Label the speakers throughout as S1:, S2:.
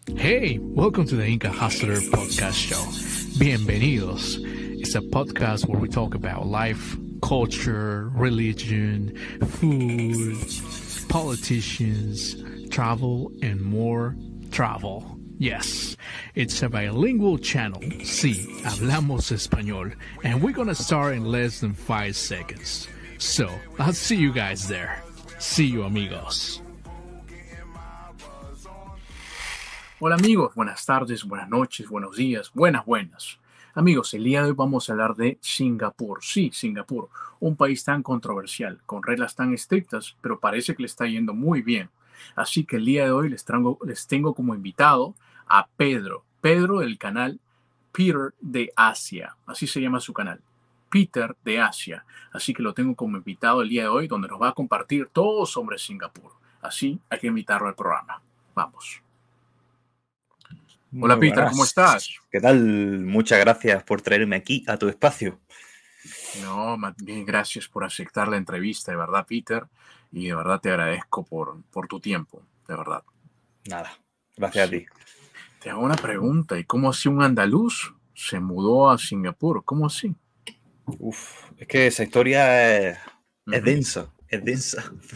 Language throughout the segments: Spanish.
S1: Hey, welcome to the Inca Hustler Podcast Show. Bienvenidos. It's a podcast where we talk about life, culture, religion, food, politicians, travel, and more travel. Yes, it's a bilingual channel. Sí, hablamos español. And we're gonna start in less than 5 seconds. So, I'll see you guys there. See you, amigos. Hola amigos, buenas tardes, buenas noches, buenos días, buenas. Amigos, el día de hoy vamos a hablar de Singapur. Sí, Singapur, un país tan controversial, con reglas tan estrictas, pero parece que le está yendo muy bien. Así que el día de hoy les tengo como invitado a Pedro del canal Peter de Asia. Así se llama su canal, Peter de Asia. Así que lo tengo como invitado el día de hoy, donde nos va a compartir todo sobre Singapur. Así hay que invitarlo al programa. Vamos. Hola
S2: Muy
S1: Peter,
S2: buenas.
S1: ¿cómo estás?
S2: ¿Qué tal? Muchas gracias por traerme aquí a tu espacio.
S1: No, más bien gracias por aceptar la entrevista, de verdad, Peter. Y de verdad te agradezco por tu tiempo, de verdad.
S2: Nada, gracias
S1: Sí.
S2: a ti.
S1: Te hago una pregunta. ¿Y cómo así un andaluz se mudó a Singapur? ¿Cómo así?
S2: Es que esa historia es
S1: Ujú.
S2: densa,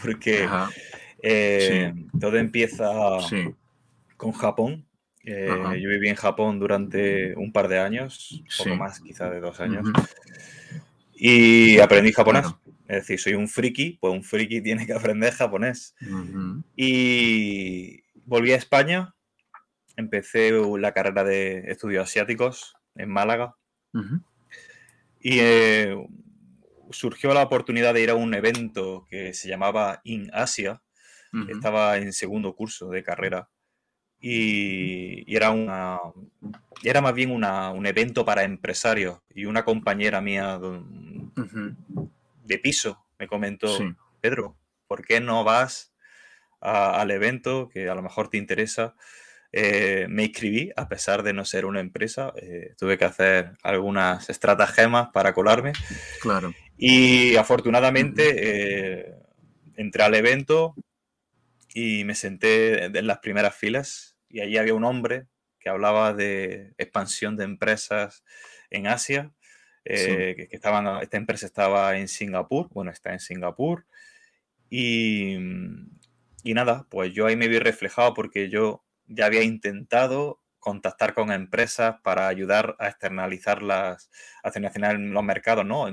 S2: porque
S1: Ajá. Sí,
S2: todo empieza
S1: sí.
S2: con Japón.
S1: Ajá.
S2: Yo viví en Japón durante un par de años, poco
S1: Sí.
S2: más, quizá de 2 años,
S1: Ujú.
S2: y aprendí japonés.
S1: Claro.
S2: Es decir, soy un friki, pues un friki tiene que aprender japonés.
S1: Ujú.
S2: Y volví a España, empecé la carrera de estudios asiáticos en Málaga.
S1: Ujú.
S2: Y surgió la oportunidad de ir a un evento que se llamaba In Asia.
S1: Ujú.
S2: Estaba en segundo curso de carrera y era más bien un evento para empresarios. Y una compañera mía
S1: Ujú.
S2: de piso me comentó:
S1: Sí.
S2: Pedro, ¿por qué no vas al evento que a lo mejor te interesa? Me inscribí, a pesar de no ser una empresa. Tuve que hacer algunas estratagemas para colarme.
S1: Claro.
S2: Y
S1: Ujú.
S2: afortunadamente entré al evento y me senté en las primeras filas. Y allí había un hombre que hablaba de expansión de empresas en Asia.
S1: Sí.
S2: Esta empresa estaba en Singapur, bueno, está en Singapur. Y, y nada, pues yo ahí me vi reflejado porque yo ya había intentado contactar con empresas para ayudar a externalizar los mercados, ¿no?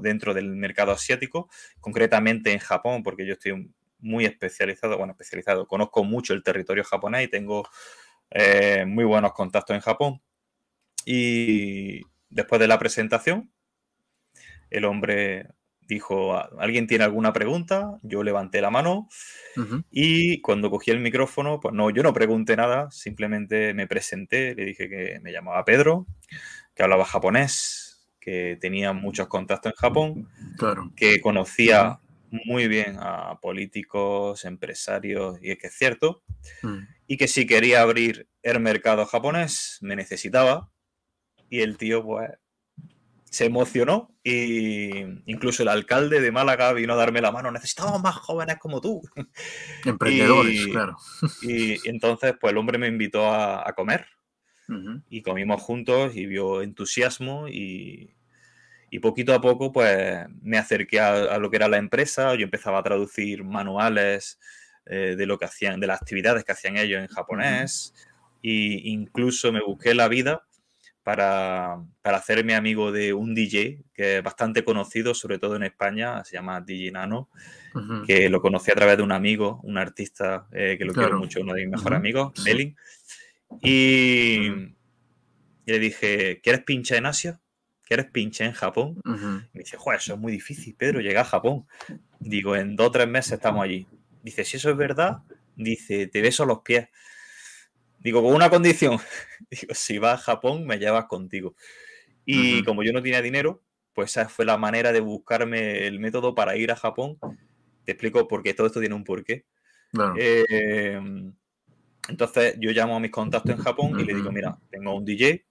S2: Dentro del mercado asiático, concretamente en Japón, porque yo estoy muy especializado, conozco mucho el territorio japonés y tengo muy buenos contactos en Japón. Y después de la presentación, el hombre dijo: ¿alguien tiene alguna pregunta? Yo levanté la mano
S1: Ujú.
S2: y cuando cogí el micrófono, pues no, yo no pregunté nada, simplemente me presenté, le dije que me llamaba Pedro, que hablaba japonés, que tenía muchos contactos en Japón,
S1: Claro.
S2: que
S1: Ujú.
S2: conocía muy bien a políticos, empresarios, y es que es cierto,
S1: Mm.
S2: y que si quería abrir el mercado japonés me necesitaba, y el tío pues se emocionó, y incluso el alcalde de Málaga vino a darme la mano: necesitamos más jóvenes como tú.
S1: Emprendedores,
S2: y,
S1: claro.
S2: y entonces pues el hombre me invitó a comer
S1: Ujú.
S2: y comimos juntos y vio entusiasmo, y poquito a poco pues me acerqué a lo que era la empresa. Yo empezaba a traducir manuales de lo que hacían, de las actividades que hacían ellos en
S1: Ujú.
S2: japonés, e incluso me busqué la vida para hacerme amigo de un DJ que es bastante conocido, sobre todo en España. Se llama DJ Nano,
S1: Ujú.
S2: que lo conocí a través de un amigo, un artista que lo quiero
S1: Claro.
S2: mucho, uno de mis mejores
S1: Ujú.
S2: amigos,
S1: Sí.
S2: Belling. Y,
S1: Ujú.
S2: y le dije: ¿quieres pinche en Asia? ¿Quieres pinche en Japón?
S1: Ujú.
S2: Y me dice: joder, eso es muy difícil, Pedro, llegar a Japón. Digo: en 2 o 3 meses estamos allí. Dice: si eso es verdad, dice, te beso los pies. Digo: con una condición. Digo: si vas a Japón, me llevas contigo. Y
S1: Ujú.
S2: como yo no tenía dinero, pues esa fue la manera de buscarme el método para ir a Japón. Te explico porque todo esto tiene un porqué.
S1: Claro.
S2: Eh, entonces yo llamo a mis contactos en Japón y le digo:
S1: Ujú.
S2: mira, tengo un DJ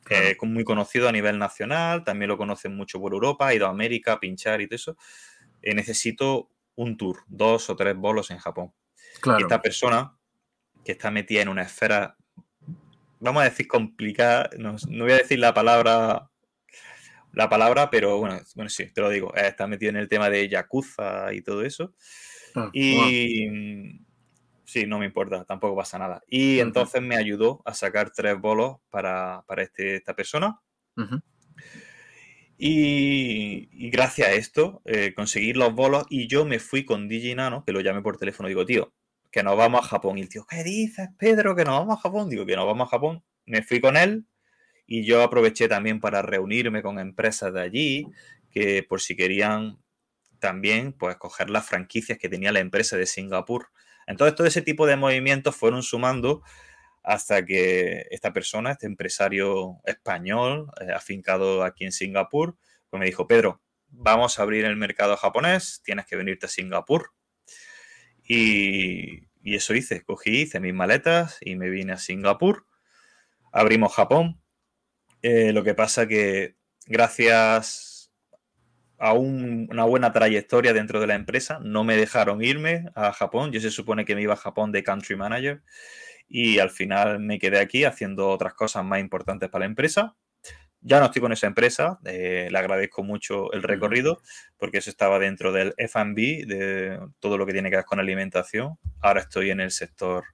S1: Claro.
S2: muy conocido a nivel nacional, también lo conocen mucho por Europa, ha ido a América a pinchar y todo eso. Necesito un tour, 2 o 3 bolos en Japón. Y
S1: Claro.
S2: esta persona que está metida en una esfera, vamos a decir, complicada. No voy a decir la palabra, pero bueno, sí, te lo digo. Está metido en el tema de Yakuza y todo eso.
S1: Ah, wow.
S2: Y sí, no me importa, tampoco pasa nada. Y
S1: Ujú,
S2: entonces me ayudó a sacar 3 bolos para esta persona.
S1: ujú,
S2: Y gracias a esto conseguí los bolos y yo me fui con DJ Nano, que lo llamé por teléfono. Digo, tío, que nos vamos a Japón. Y el tío, ¿qué dices, Pedro? Que nos vamos a Japón. Digo, que nos vamos a Japón. Me fui con él y yo aproveché también para reunirme con empresas de allí, que por si querían también pues coger las franquicias que tenía la empresa de Singapur. Entonces todo ese tipo de movimientos fueron sumando hasta que esta persona, este empresario español, afincado aquí en Singapur, pues me dijo, Pedro, vamos a abrir el mercado japonés, tienes que venirte a Singapur. Y eso hice, hice mis maletas y me vine a Singapur, abrimos Japón. Lo que pasa que gracias a una buena trayectoria dentro de la empresa, no me dejaron irme a Japón. Yo se supone que me iba a Japón de country manager y al final me quedé aquí haciendo otras cosas más importantes para la empresa. Ya no estoy con esa empresa, le agradezco mucho el
S1: ujú.
S2: recorrido porque eso estaba dentro del F&B, de todo lo que tiene que ver con alimentación. Ahora estoy en el sector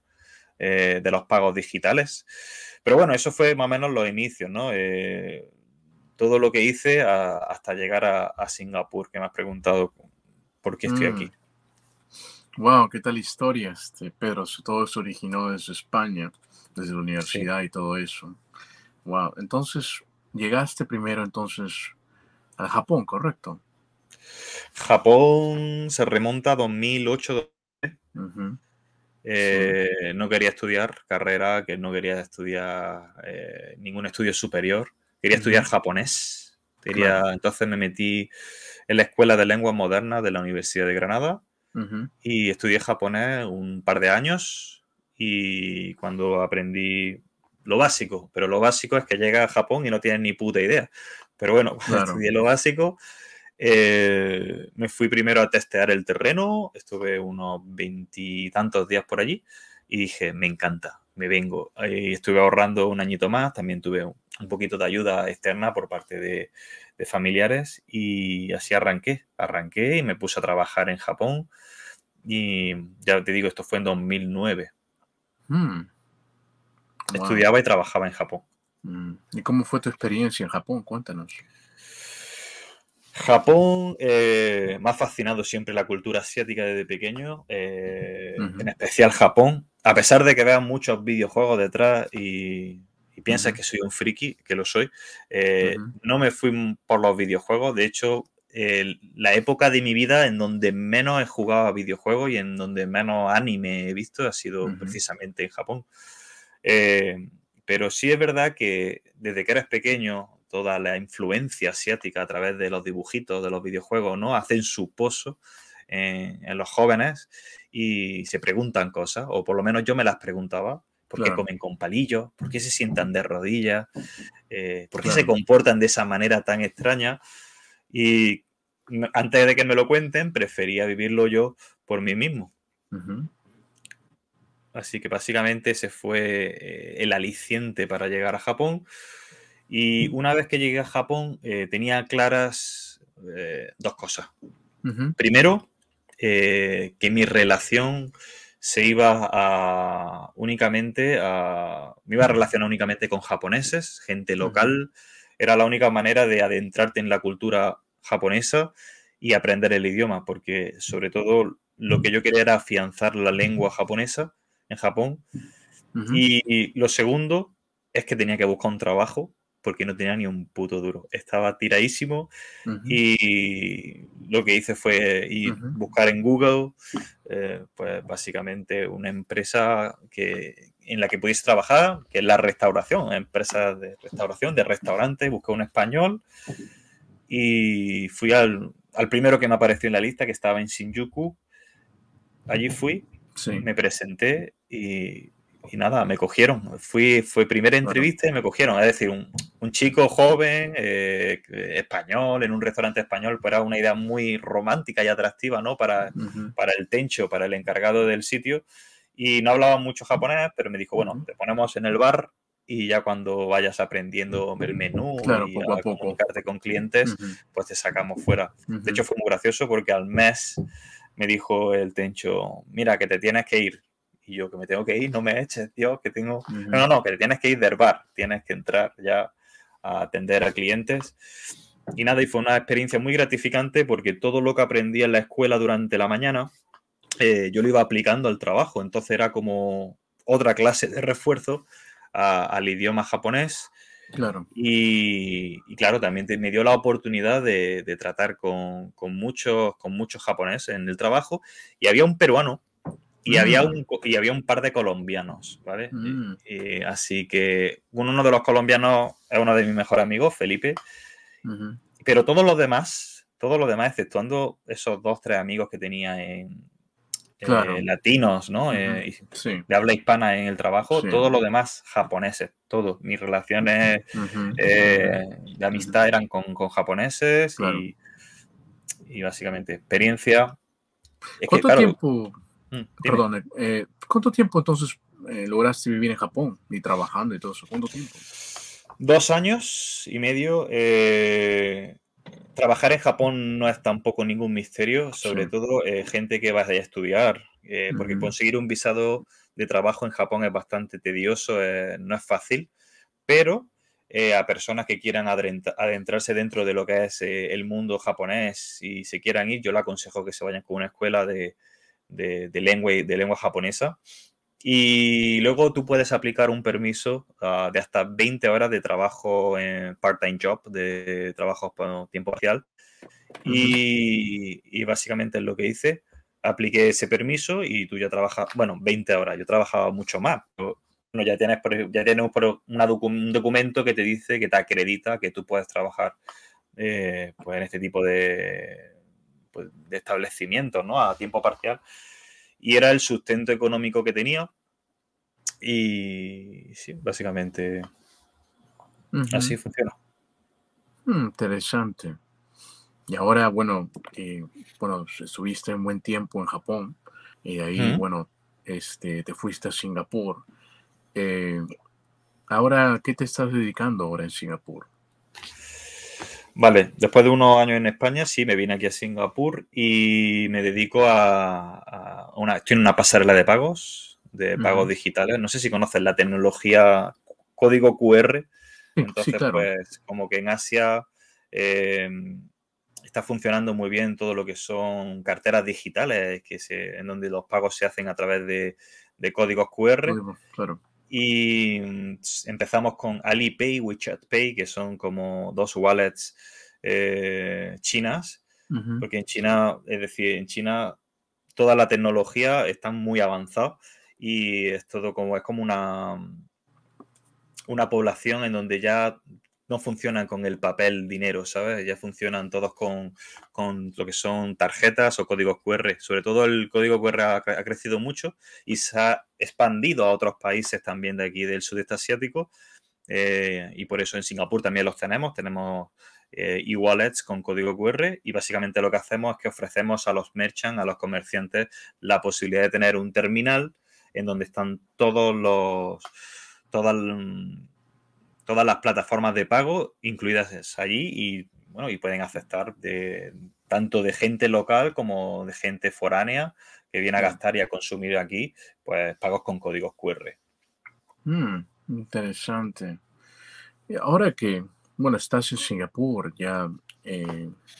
S2: de los pagos digitales. Pero bueno, eso fue más o menos los inicios, ¿no? Todo lo que hice hasta llegar a Singapur, que me has preguntado por qué estoy
S1: Mm,
S2: aquí.
S1: wow, qué tal historia, Pedro. Todo se originó desde España, desde la
S2: Sí.
S1: universidad y todo eso. Wow. Entonces, llegaste primero entonces al Japón, ¿correcto?
S2: Japón se remonta a 2008.
S1: Ujú, sí.
S2: No quería estudiar carrera, que no quería estudiar ningún estudio superior. Quería estudiar
S1: Ujú,
S2: japonés.
S1: claro.
S2: Entonces me metí en la Escuela de Lenguas Modernas de la Universidad de Granada
S1: Ujú,
S2: y estudié japonés un par de años y cuando aprendí lo básico, pero lo básico es que llegas a Japón y no tienes ni puta idea. Pero bueno, cuando
S1: claro.
S2: estudié lo básico, me fui primero a testear el terreno, estuve unos 20 y tantos días por allí y dije, me encanta, me vengo. Estuve ahorrando un añito más, también tuve un poquito de ayuda externa por parte de familiares y así arranqué y me puse a trabajar en Japón y ya te digo, esto fue en 2009.
S1: Wow.
S2: Estudiaba y trabajaba en Japón.
S1: ¿Y cómo fue tu experiencia en Japón? Cuéntanos.
S2: Japón, me ha fascinado siempre la cultura asiática desde pequeño, en
S1: Ujú,
S2: especial Japón, a pesar de que vean muchos videojuegos detrás y piensas
S1: ujú,
S2: que soy un friki, que lo soy,
S1: ujú,
S2: no me fui por los videojuegos, de hecho, la época de mi vida en donde menos he jugado a videojuegos y en donde menos anime he visto ha sido
S1: ujú,
S2: precisamente en Japón. Eh, pero sí es verdad que desde que eres pequeño, toda la influencia asiática a través de los dibujitos, de los videojuegos, ¿no? Hacen su pozo en los jóvenes y se preguntan cosas, o por lo menos yo me las preguntaba. ¿Por qué
S1: claro,
S2: comen con palillos? ¿Por qué se sientan de rodillas? ¿Por qué se
S1: claro.
S2: comportan de esa manera tan extraña? Y antes de que me lo cuenten, prefería vivirlo yo por mí mismo.
S1: Ujú,
S2: Así que básicamente ese fue el aliciente para llegar a Japón. Y una vez que llegué a Japón, tenía claras dos cosas.
S1: ujú,
S2: Primero, que mi relación me iba a relacionar únicamente con japoneses, gente
S1: ujú,
S2: local. Era la única manera de adentrarte en la cultura japonesa y aprender el idioma, porque sobre todo lo que yo quería era afianzar la lengua japonesa en Japón.
S1: ujú,
S2: Y lo segundo es que tenía que buscar un trabajo porque no tenía ni un puto duro. Estaba tiradísimo
S1: ujú,
S2: y lo que hice fue ir
S1: ujú,
S2: buscar en Google, pues básicamente una empresa en la que pudiese trabajar, que es la restauración, empresas de restauración, de restaurantes, busqué un español y fui al primero que me apareció en la lista, que estaba en Shinjuku. Allí fui,
S1: sí,
S2: me presenté y nada, me cogieron. Fue primera
S1: claro.
S2: entrevista y me cogieron. Es decir, un chico joven, español, en un restaurante español, pues era una idea muy romántica y atractiva, ¿no?
S1: Ujú,
S2: Para el tencho, para el encargado del sitio. Y no hablaba mucho japonés, pero me dijo, bueno,
S1: Ujú.
S2: te ponemos en el bar y ya cuando vayas aprendiendo el menú
S1: Claro,
S2: y
S1: poco a
S2: a
S1: poco.
S2: comunicarte con clientes,
S1: Ujú,
S2: pues te sacamos fuera. De
S1: ujú,
S2: hecho, fue muy gracioso porque al mes me dijo el Tencho, mira, que te tienes que ir. Y yo, que me tengo que ir, no me eches, Dios, que tengo... No,
S1: ujú.
S2: no, no, que te tienes que ir del bar, tienes que entrar ya a atender a clientes. Y nada, y fue una experiencia muy gratificante porque todo lo que aprendí en la escuela durante la mañana, yo lo iba aplicando al trabajo. Entonces era como otra clase de refuerzo al idioma japonés.
S1: Claro.
S2: Y claro, también me dio la oportunidad de tratar con muchos japoneses en el trabajo. Y había un peruano
S1: Mm,
S2: y había un par de colombianos, ¿vale?
S1: mm,
S2: Así que uno de los colombianos es uno de mis mejores amigos, Felipe.
S1: ujú.
S2: Pero todos los demás, exceptuando esos dos, tres amigos que tenía
S1: Claro.
S2: latinos, ¿no?
S1: Ujú. Sí,
S2: De habla hispana en el trabajo,
S1: sí.
S2: todo lo demás japoneses, todo. Mis relaciones
S1: Ujú, ujú,
S2: de
S1: ujú.
S2: amistad eran con japoneses
S1: Claro.
S2: y básicamente experiencia. Es que,
S1: ¿Cuánto
S2: claro,
S1: tiempo,
S2: dime.
S1: perdón, cuánto tiempo entonces lograste vivir en Japón y trabajando y todo eso? ¿Cuánto tiempo?
S2: 2 años y medio. Trabajar en Japón no es tampoco ningún misterio,
S1: Sí.
S2: sobre todo gente que vaya a estudiar, porque
S1: Ujú,
S2: conseguir un visado de trabajo en Japón es bastante tedioso, no es fácil, pero a personas que quieran adentrarse dentro de lo que es el mundo japonés y se quieran ir, yo le aconsejo que se vayan con una escuela de lengua japonesa. Y luego tú puedes aplicar un permiso de hasta 20 horas de trabajo en part-time job, de trabajo por tiempo parcial.
S1: ujú.
S2: Y básicamente es lo que hice. Apliqué ese permiso y tú ya trabajas, bueno, 20 horas. Yo trabajaba mucho más. Pero, bueno, ya tienes un documento que te dice, que te acredita que tú puedes trabajar pues en este tipo pues, de establecimientos, ¿no? A tiempo parcial. Y era el sustento económico que tenía. Y sí, básicamente
S1: Ujú.
S2: así funciona.
S1: Interesante. Y ahora, bueno, bueno, estuviste un buen tiempo en Japón y de ahí,
S2: Ujú.
S1: bueno, te fuiste a Singapur. Eh, Ahora, ¿qué te estás dedicando ahora en Singapur?
S2: Vale, después de unos años en España, sí, me vine aquí a Singapur y me dedico estoy en una pasarela de pagos
S1: Ujú.
S2: digitales. No sé si conoces la tecnología código QR.
S1: Sí, sí,
S2: Entonces,
S1: claro.
S2: pues como que en Asia eh, está funcionando muy bien todo lo que son carteras digitales, en donde los pagos se hacen a través de códigos QR.
S1: Claro.
S2: Y empezamos con Alipay, WeChat Pay, que son como dos wallets chinas,
S1: Ujú.
S2: porque en China, es decir, en China toda la tecnología está muy avanzada y es como una población en donde ya no funcionan con el papel dinero, ¿sabes? Ya funcionan todos con lo que son tarjetas o códigos QR. Sobre todo el código QR ha crecido mucho y se ha expandido a otros países también de aquí del sudeste asiático. Y por eso en Singapur también los tenemos. Tenemos e-wallets con código QR y básicamente lo que hacemos es que ofrecemos a los merchants, a los comerciantes, la posibilidad de tener un terminal en donde están todas, todas las plataformas de pago incluidas allí y bueno, y pueden aceptar tanto de gente local como de gente foránea que viene a
S1: Sí.
S2: gastar y a consumir aquí, pues pagos con códigos QR.
S1: Interesante. Y ahora que, bueno, estás en Singapur, ya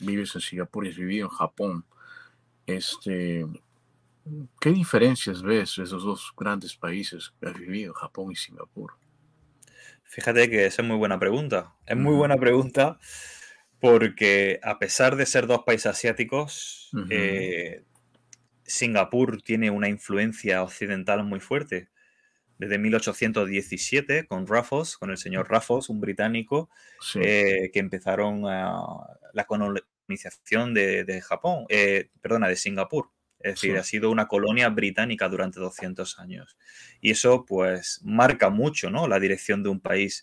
S1: vives en Singapur y has vivido en Japón, este, ¿qué diferencias ves de esos dos grandes países que has vivido, Japón y Singapur?
S2: Fíjate que esa es muy buena pregunta. Es muy
S1: Ujú,
S2: buena pregunta porque a pesar de ser dos países asiáticos,
S1: ujú.
S2: Singapur tiene una influencia occidental muy fuerte. Desde 1817, con Raffles, con el señor Raffles, un británico,
S1: Sí,
S2: que empezaron la colonización de Japón, perdona, de Singapur. Es decir,
S1: sí.
S2: ha sido una colonia británica durante 200 años. Y eso, pues, marca mucho, ¿no? La dirección de un país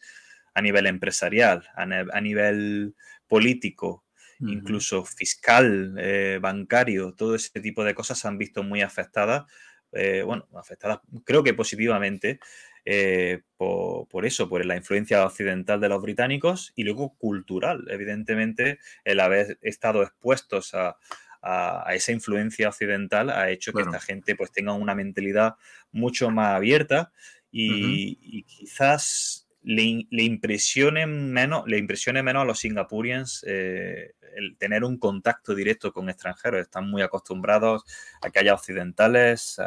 S2: a nivel empresarial, a nivel político,
S1: Ujú.
S2: incluso fiscal, bancario, todo ese tipo de cosas se han visto muy afectadas bueno, afectadas creo que positivamente por eso, por la influencia occidental de los británicos y luego cultural. Evidentemente, el haber estado expuestos a esa influencia occidental ha hecho que esta
S1: Claro.
S2: gente pues tenga una mentalidad mucho más abierta
S1: Ujú,
S2: y quizás le impresione menos a los singapurians el tener un contacto directo con extranjeros. Están muy acostumbrados a que haya occidentales,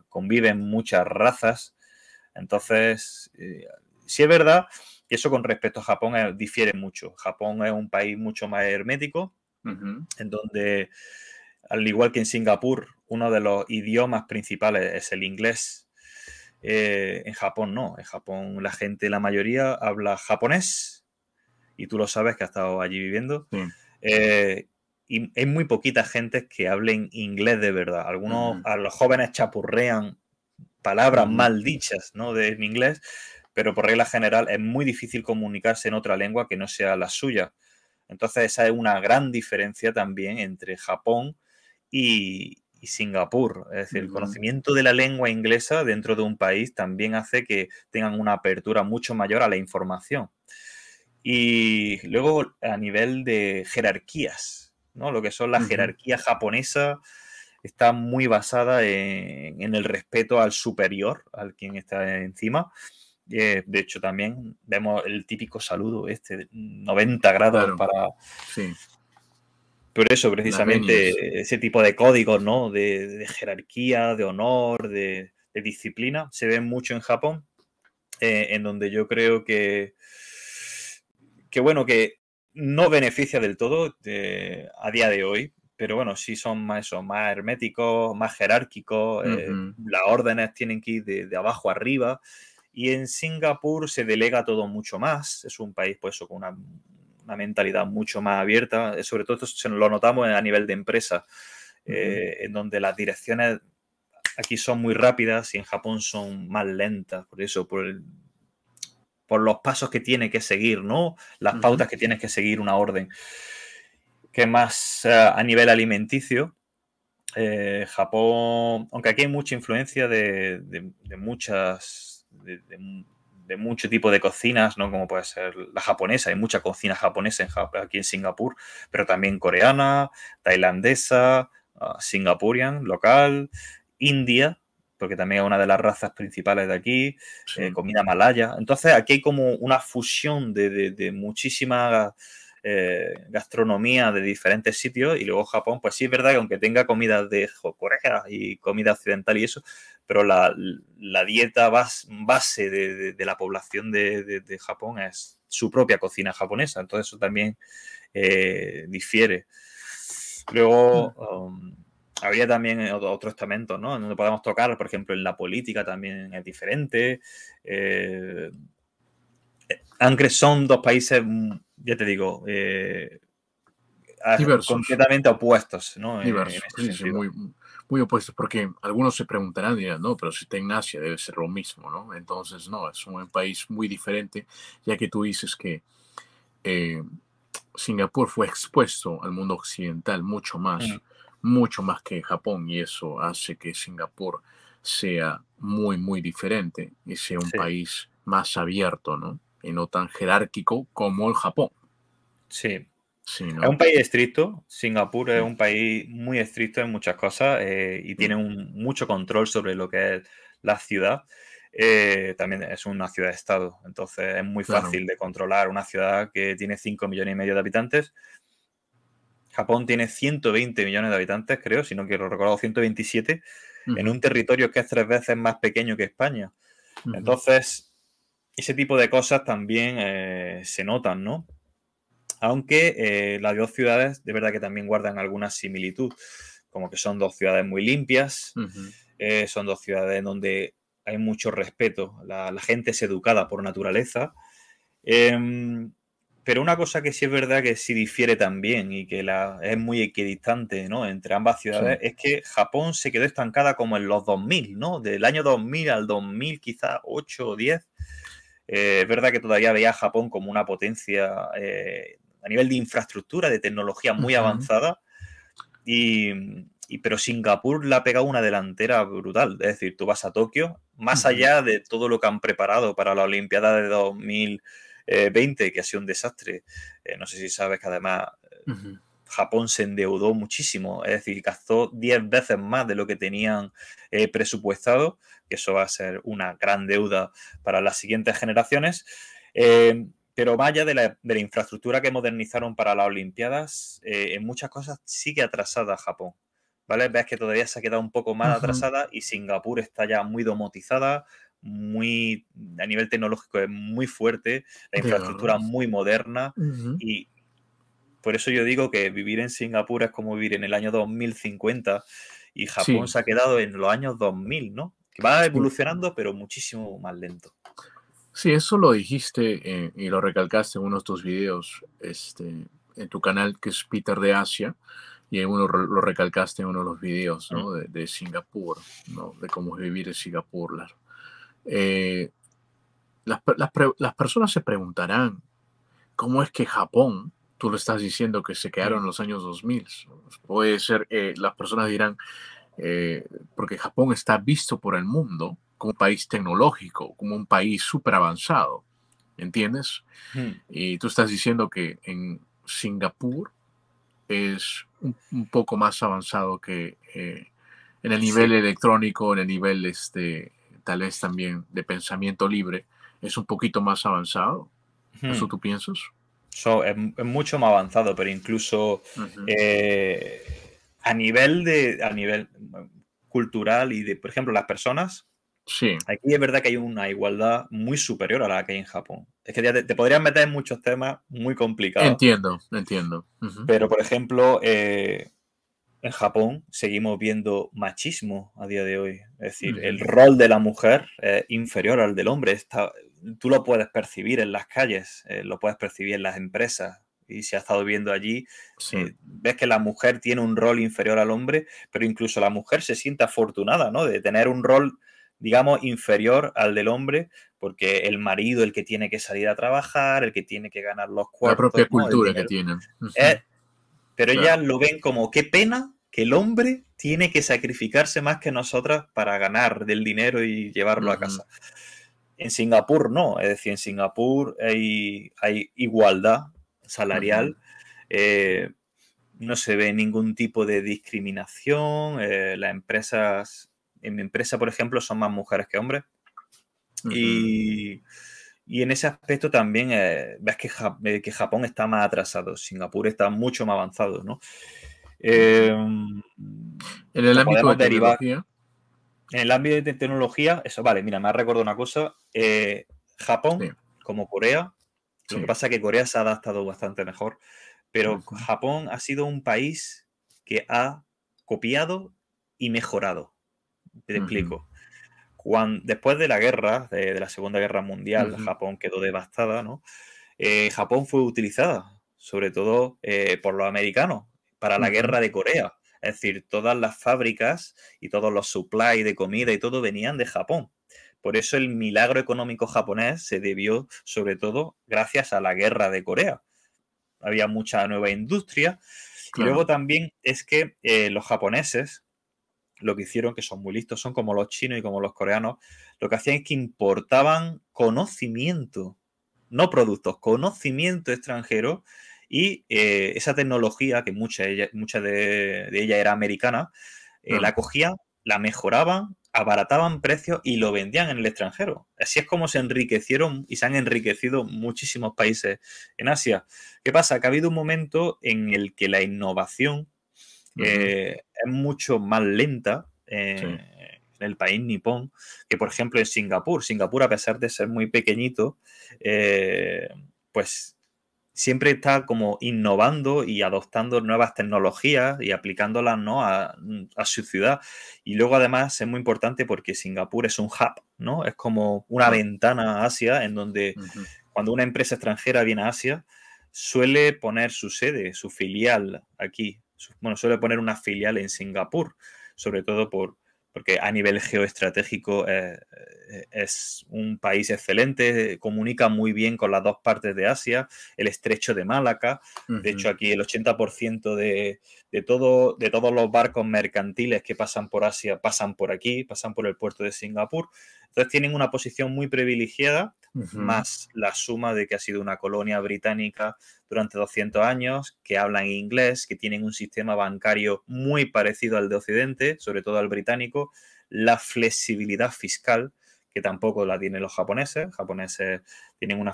S2: conviven muchas razas. Entonces, sí es verdad que eso con respecto a Japón difiere mucho. Japón es un país mucho más hermético,
S1: ujú,
S2: en donde, al igual que en Singapur, uno de los idiomas principales es el inglés. En Japón no. En Japón la gente, la mayoría, habla japonés, y tú lo sabes que has estado allí viviendo.
S1: sí.
S2: Eh, y hay muy poquita gente que hablen inglés de verdad. Algunos,
S1: Ujú,
S2: a los jóvenes chapurrean palabras
S1: ujú,
S2: mal dichas, ¿no? En inglés, pero por regla general es muy difícil comunicarse en otra lengua que no sea la suya. Entonces esa es una gran diferencia también entre Japón y Singapur. Es decir, el
S1: ujú,
S2: conocimiento de la lengua inglesa dentro de un país también hace que tengan una apertura mucho mayor a la información. Y luego a nivel de jerarquías, ¿no? Lo que son las
S1: ujú.
S2: jerarquías japonesas está muy basada en el respeto al superior, al quien está encima. De hecho, también vemos el típico saludo, de 90 grados
S1: Claro,
S2: para...
S1: sí.
S2: Por eso,
S1: Las venias.
S2: precisamente, ese tipo de códigos, ¿no? De jerarquía, de honor, de disciplina, se ven mucho en Japón, en donde yo creo bueno, que no beneficia del todo a día de hoy, pero bueno, sí son más, eso, más herméticos, más jerárquicos,
S1: Ujú,
S2: las órdenes tienen que ir de abajo arriba, y en Singapur se delega todo mucho más, es un país pues, con una mentalidad mucho más abierta, sobre todo esto lo notamos a nivel de empresa,
S1: ujú.
S2: en donde las direcciones aquí son muy rápidas y en Japón son más lentas, por eso, por los pasos que tiene que seguir, ¿no? Las
S1: Ujú,
S2: pautas que tienes que seguir una orden. ¿Qué más a nivel alimenticio? Japón, aunque aquí hay mucha influencia de muchas, de mucho tipo de cocinas, ¿no? Como puede ser la japonesa, hay mucha cocina japonesa aquí en Singapur, pero también coreana, tailandesa, singapurian, local, india, porque también es una de las razas principales de aquí,
S1: sí.
S2: comida malaya. Entonces aquí hay como una fusión de muchísimas gastronomía de diferentes sitios, y luego Japón, pues sí es verdad que aunque tenga comida de Corea y comida occidental y eso, pero la dieta base de la población de Japón es su propia cocina japonesa, entonces eso también difiere. Luego, habría también otros estamentos, ¿no? Donde podemos tocar, por ejemplo, en la política también es diferente. Aunque son dos países, ya te digo,
S1: Diversos.
S2: completamente opuestos, ¿no? En
S1: Diversos.
S2: ese
S1: Sí, sí,
S2: sentido.
S1: muy, muy opuestos. Porque algunos se preguntarán, dirán, no, pero si está en Asia debe ser lo mismo, ¿no? Entonces, no, es un país muy diferente, ya que tú dices que eh, Singapur fue expuesto al mundo occidental
S2: Mm,
S1: mucho más que Japón, y eso hace que Singapur sea muy, muy diferente y sea un
S2: sí,
S1: país más abierto, ¿no? Y no tan jerárquico como el Japón,
S2: sí.
S1: sí,
S2: Es un
S1: ¿no?
S2: país estricto. Singapur es
S1: Sí,
S2: un país muy estricto en muchas cosas y
S1: sí,
S2: tiene mucho control sobre lo que es la ciudad. También es una ciudad-estado, entonces es muy
S1: claro.
S2: fácil de controlar una ciudad que tiene 5,5 millones de habitantes. Japón tiene 120 millones de habitantes, creo, si no quiero recordar, 127, en
S1: Ujú,
S2: un territorio que es 3 veces más pequeño que España.
S1: ujú,
S2: Entonces, ese tipo de cosas también se notan, ¿no? Aunque las dos ciudades de verdad que también guardan alguna similitud, como que son dos ciudades muy limpias,
S1: ujú.
S2: son dos ciudades donde hay mucho respeto, la gente es educada por naturaleza. Em, pero una cosa que sí es verdad que sí difiere también y que es muy equidistante, ¿no? Entre ambas
S1: Sí,
S2: ciudades es que Japón se quedó estancada como en los 2000, ¿no? Del año 2000 al 2000, quizás 8 o 10. Es verdad que todavía veía a Japón como una potencia a nivel de infraestructura, de tecnología muy
S1: ujú,
S2: avanzada, y, Pero Singapur le ha pegado una delantera brutal. Es decir, tú vas a Tokio, más allá de todo lo que han preparado para la Olimpiada de 2020, que ha sido un desastre. No sé si sabes que además Japón se endeudó muchísimo, es decir, gastó 10 veces más de lo que tenían presupuestado, que eso va a ser una gran deuda para las siguientes generaciones. Pero más allá de la infraestructura que modernizaron para las Olimpiadas, en muchas cosas sigue atrasada Japón. ¿Vale? Ves que todavía se ha quedado un poco más atrasada y Singapur está ya muy domotizada, muy a nivel tecnológico es muy fuerte, la
S1: De
S2: infraestructura
S1: verdad.
S2: muy moderna y por eso yo digo que vivir en Singapur es como vivir en el año 2050 y Japón
S1: Sí,
S2: se ha quedado en los años 2000, ¿no? Que va
S1: sí.
S2: evolucionando, pero muchísimo más lento.
S1: Sí, eso lo dijiste y lo recalcaste en uno de tus videos en tu canal, que es Peter de Asia, y en uno lo recalcaste en uno de los videos,
S2: Mm.
S1: ¿no? De Singapur, ¿no? De cómo es vivir en Singapur. Eh, las personas se preguntarán, ¿cómo es que Japón, tú lo estás diciendo que se quedaron
S2: Mm.
S1: en los años 2000? Puede ser, las personas dirán, porque Japón está visto por el mundo como un país tecnológico, como un país súper avanzado, ¿entiendes?
S2: Mm.
S1: Y tú estás diciendo que en Singapur es un poco más avanzado que en el nivel
S2: Sí.
S1: electrónico, en el nivel tal vez también de pensamiento libre, es un poquito más avanzado. ¿Eso
S2: Mm.
S1: tú piensas?
S2: Es mucho más avanzado, pero incluso
S1: Ujú.
S2: eh, a nivel cultural y de, por ejemplo, las personas,
S1: Sí,
S2: aquí es verdad que hay una igualdad muy superior a la que hay en Japón. Es que ya te podrías meter en muchos temas muy complicados,
S1: entiendo, entiendo. Ujú,
S2: pero por ejemplo, en Japón seguimos viendo machismo a día de hoy. Es decir, el
S1: ujú.
S2: rol de la mujer es inferior al del hombre. Tú lo puedes percibir en las calles, lo puedes percibir en las empresas. Y si has estado viendo allí,
S1: Sí,
S2: ves que la mujer tiene un rol inferior al hombre, pero incluso la mujer se siente afortunada, ¿no? De tener un rol, digamos, inferior al del hombre, porque el marido, el que tiene que salir a trabajar, el que tiene que ganar los
S1: la
S2: cuartos,
S1: propia
S2: ¿no? El
S1: cultura que
S2: dinero.
S1: tienen.
S2: Es
S1: Ujú,
S2: pero ellas
S1: claro.
S2: lo ven como qué pena que el hombre tiene que sacrificarse más que nosotras para ganar del dinero y llevarlo a
S1: Ujú,
S2: casa. En Singapur no, es decir, en Singapur hay igualdad
S1: ujú.
S2: salarial, eh, no se ve ningún tipo de discriminación, las empresas, en mi empresa, por ejemplo, son más mujeres que hombres
S1: Ujú.
S2: y, y en ese aspecto también ves que Japón está más atrasado, Singapur está mucho más avanzado, ¿no?
S1: Ujú.
S2: Eh,
S1: En el
S2: lo
S1: ámbito de
S2: podemos derivar
S1: tecnología,
S2: en el ámbito de tecnología. Eso, vale, mira, me ha recordado una cosa.
S1: sí,
S2: Japón, como Corea, lo que
S1: sí.
S2: pasa es que Corea se ha adaptado bastante mejor, pero
S1: Ujú,
S2: Japón ha sido un país que ha copiado y mejorado. Te
S1: ujú,
S2: explico. Después de la guerra, de la Segunda Guerra Mundial,
S1: ujú,
S2: Japón quedó devastada, ¿no? Japón fue utilizada, sobre todo por los americanos, para la
S1: ujú.
S2: guerra de Corea. Es decir, todas las fábricas y todos los supplies de comida y todo venían de Japón. Por eso el milagro económico japonés se debió sobre todo gracias a la guerra de Corea. Había mucha nueva industria y luego
S1: Claro,
S2: también es que los japoneses lo que hicieron, que son muy listos, son como los chinos y como los coreanos, lo que hacían es que importaban conocimiento, no productos, conocimiento extranjero y esa tecnología, que mucha de ella era americana,
S1: claro.
S2: la cogían, la mejoraban, abarataban precios y lo vendían en el extranjero. Así es como se enriquecieron y se han enriquecido muchísimos países en Asia. ¿Qué pasa? Que ha habido un momento en el que la innovación
S1: Ujú,
S2: es mucho más lenta
S1: sí,
S2: en el país nipón que, por ejemplo, en Singapur. Singapur, a pesar de ser muy pequeñito, eh, pues siempre está como innovando y adoptando nuevas tecnologías y aplicándolas, ¿no? a su ciudad. Y luego, además, es muy importante porque Singapur es un hub, ¿no? Es como una
S1: claro.
S2: ventana a Asia en donde
S1: Ujú,
S2: cuando una empresa extranjera viene a Asia, suele poner su sede, su filial aquí. Bueno, suele poner una filial en Singapur, sobre todo porque a nivel geoestratégico es un país excelente, comunica muy bien con las dos partes de Asia, el estrecho de Malaca. De hecho, aquí el 80% de todos los barcos mercantiles que pasan por Asia pasan por aquí, pasan por el puerto de Singapur. Entonces tienen una posición muy privilegiada, más la suma de que ha sido una colonia británica durante 200 años, que hablan inglés, que tienen un sistema bancario muy parecido al de Occidente, sobre todo al británico, la flexibilidad fiscal, que tampoco la tienen los japoneses. Los japoneses tienen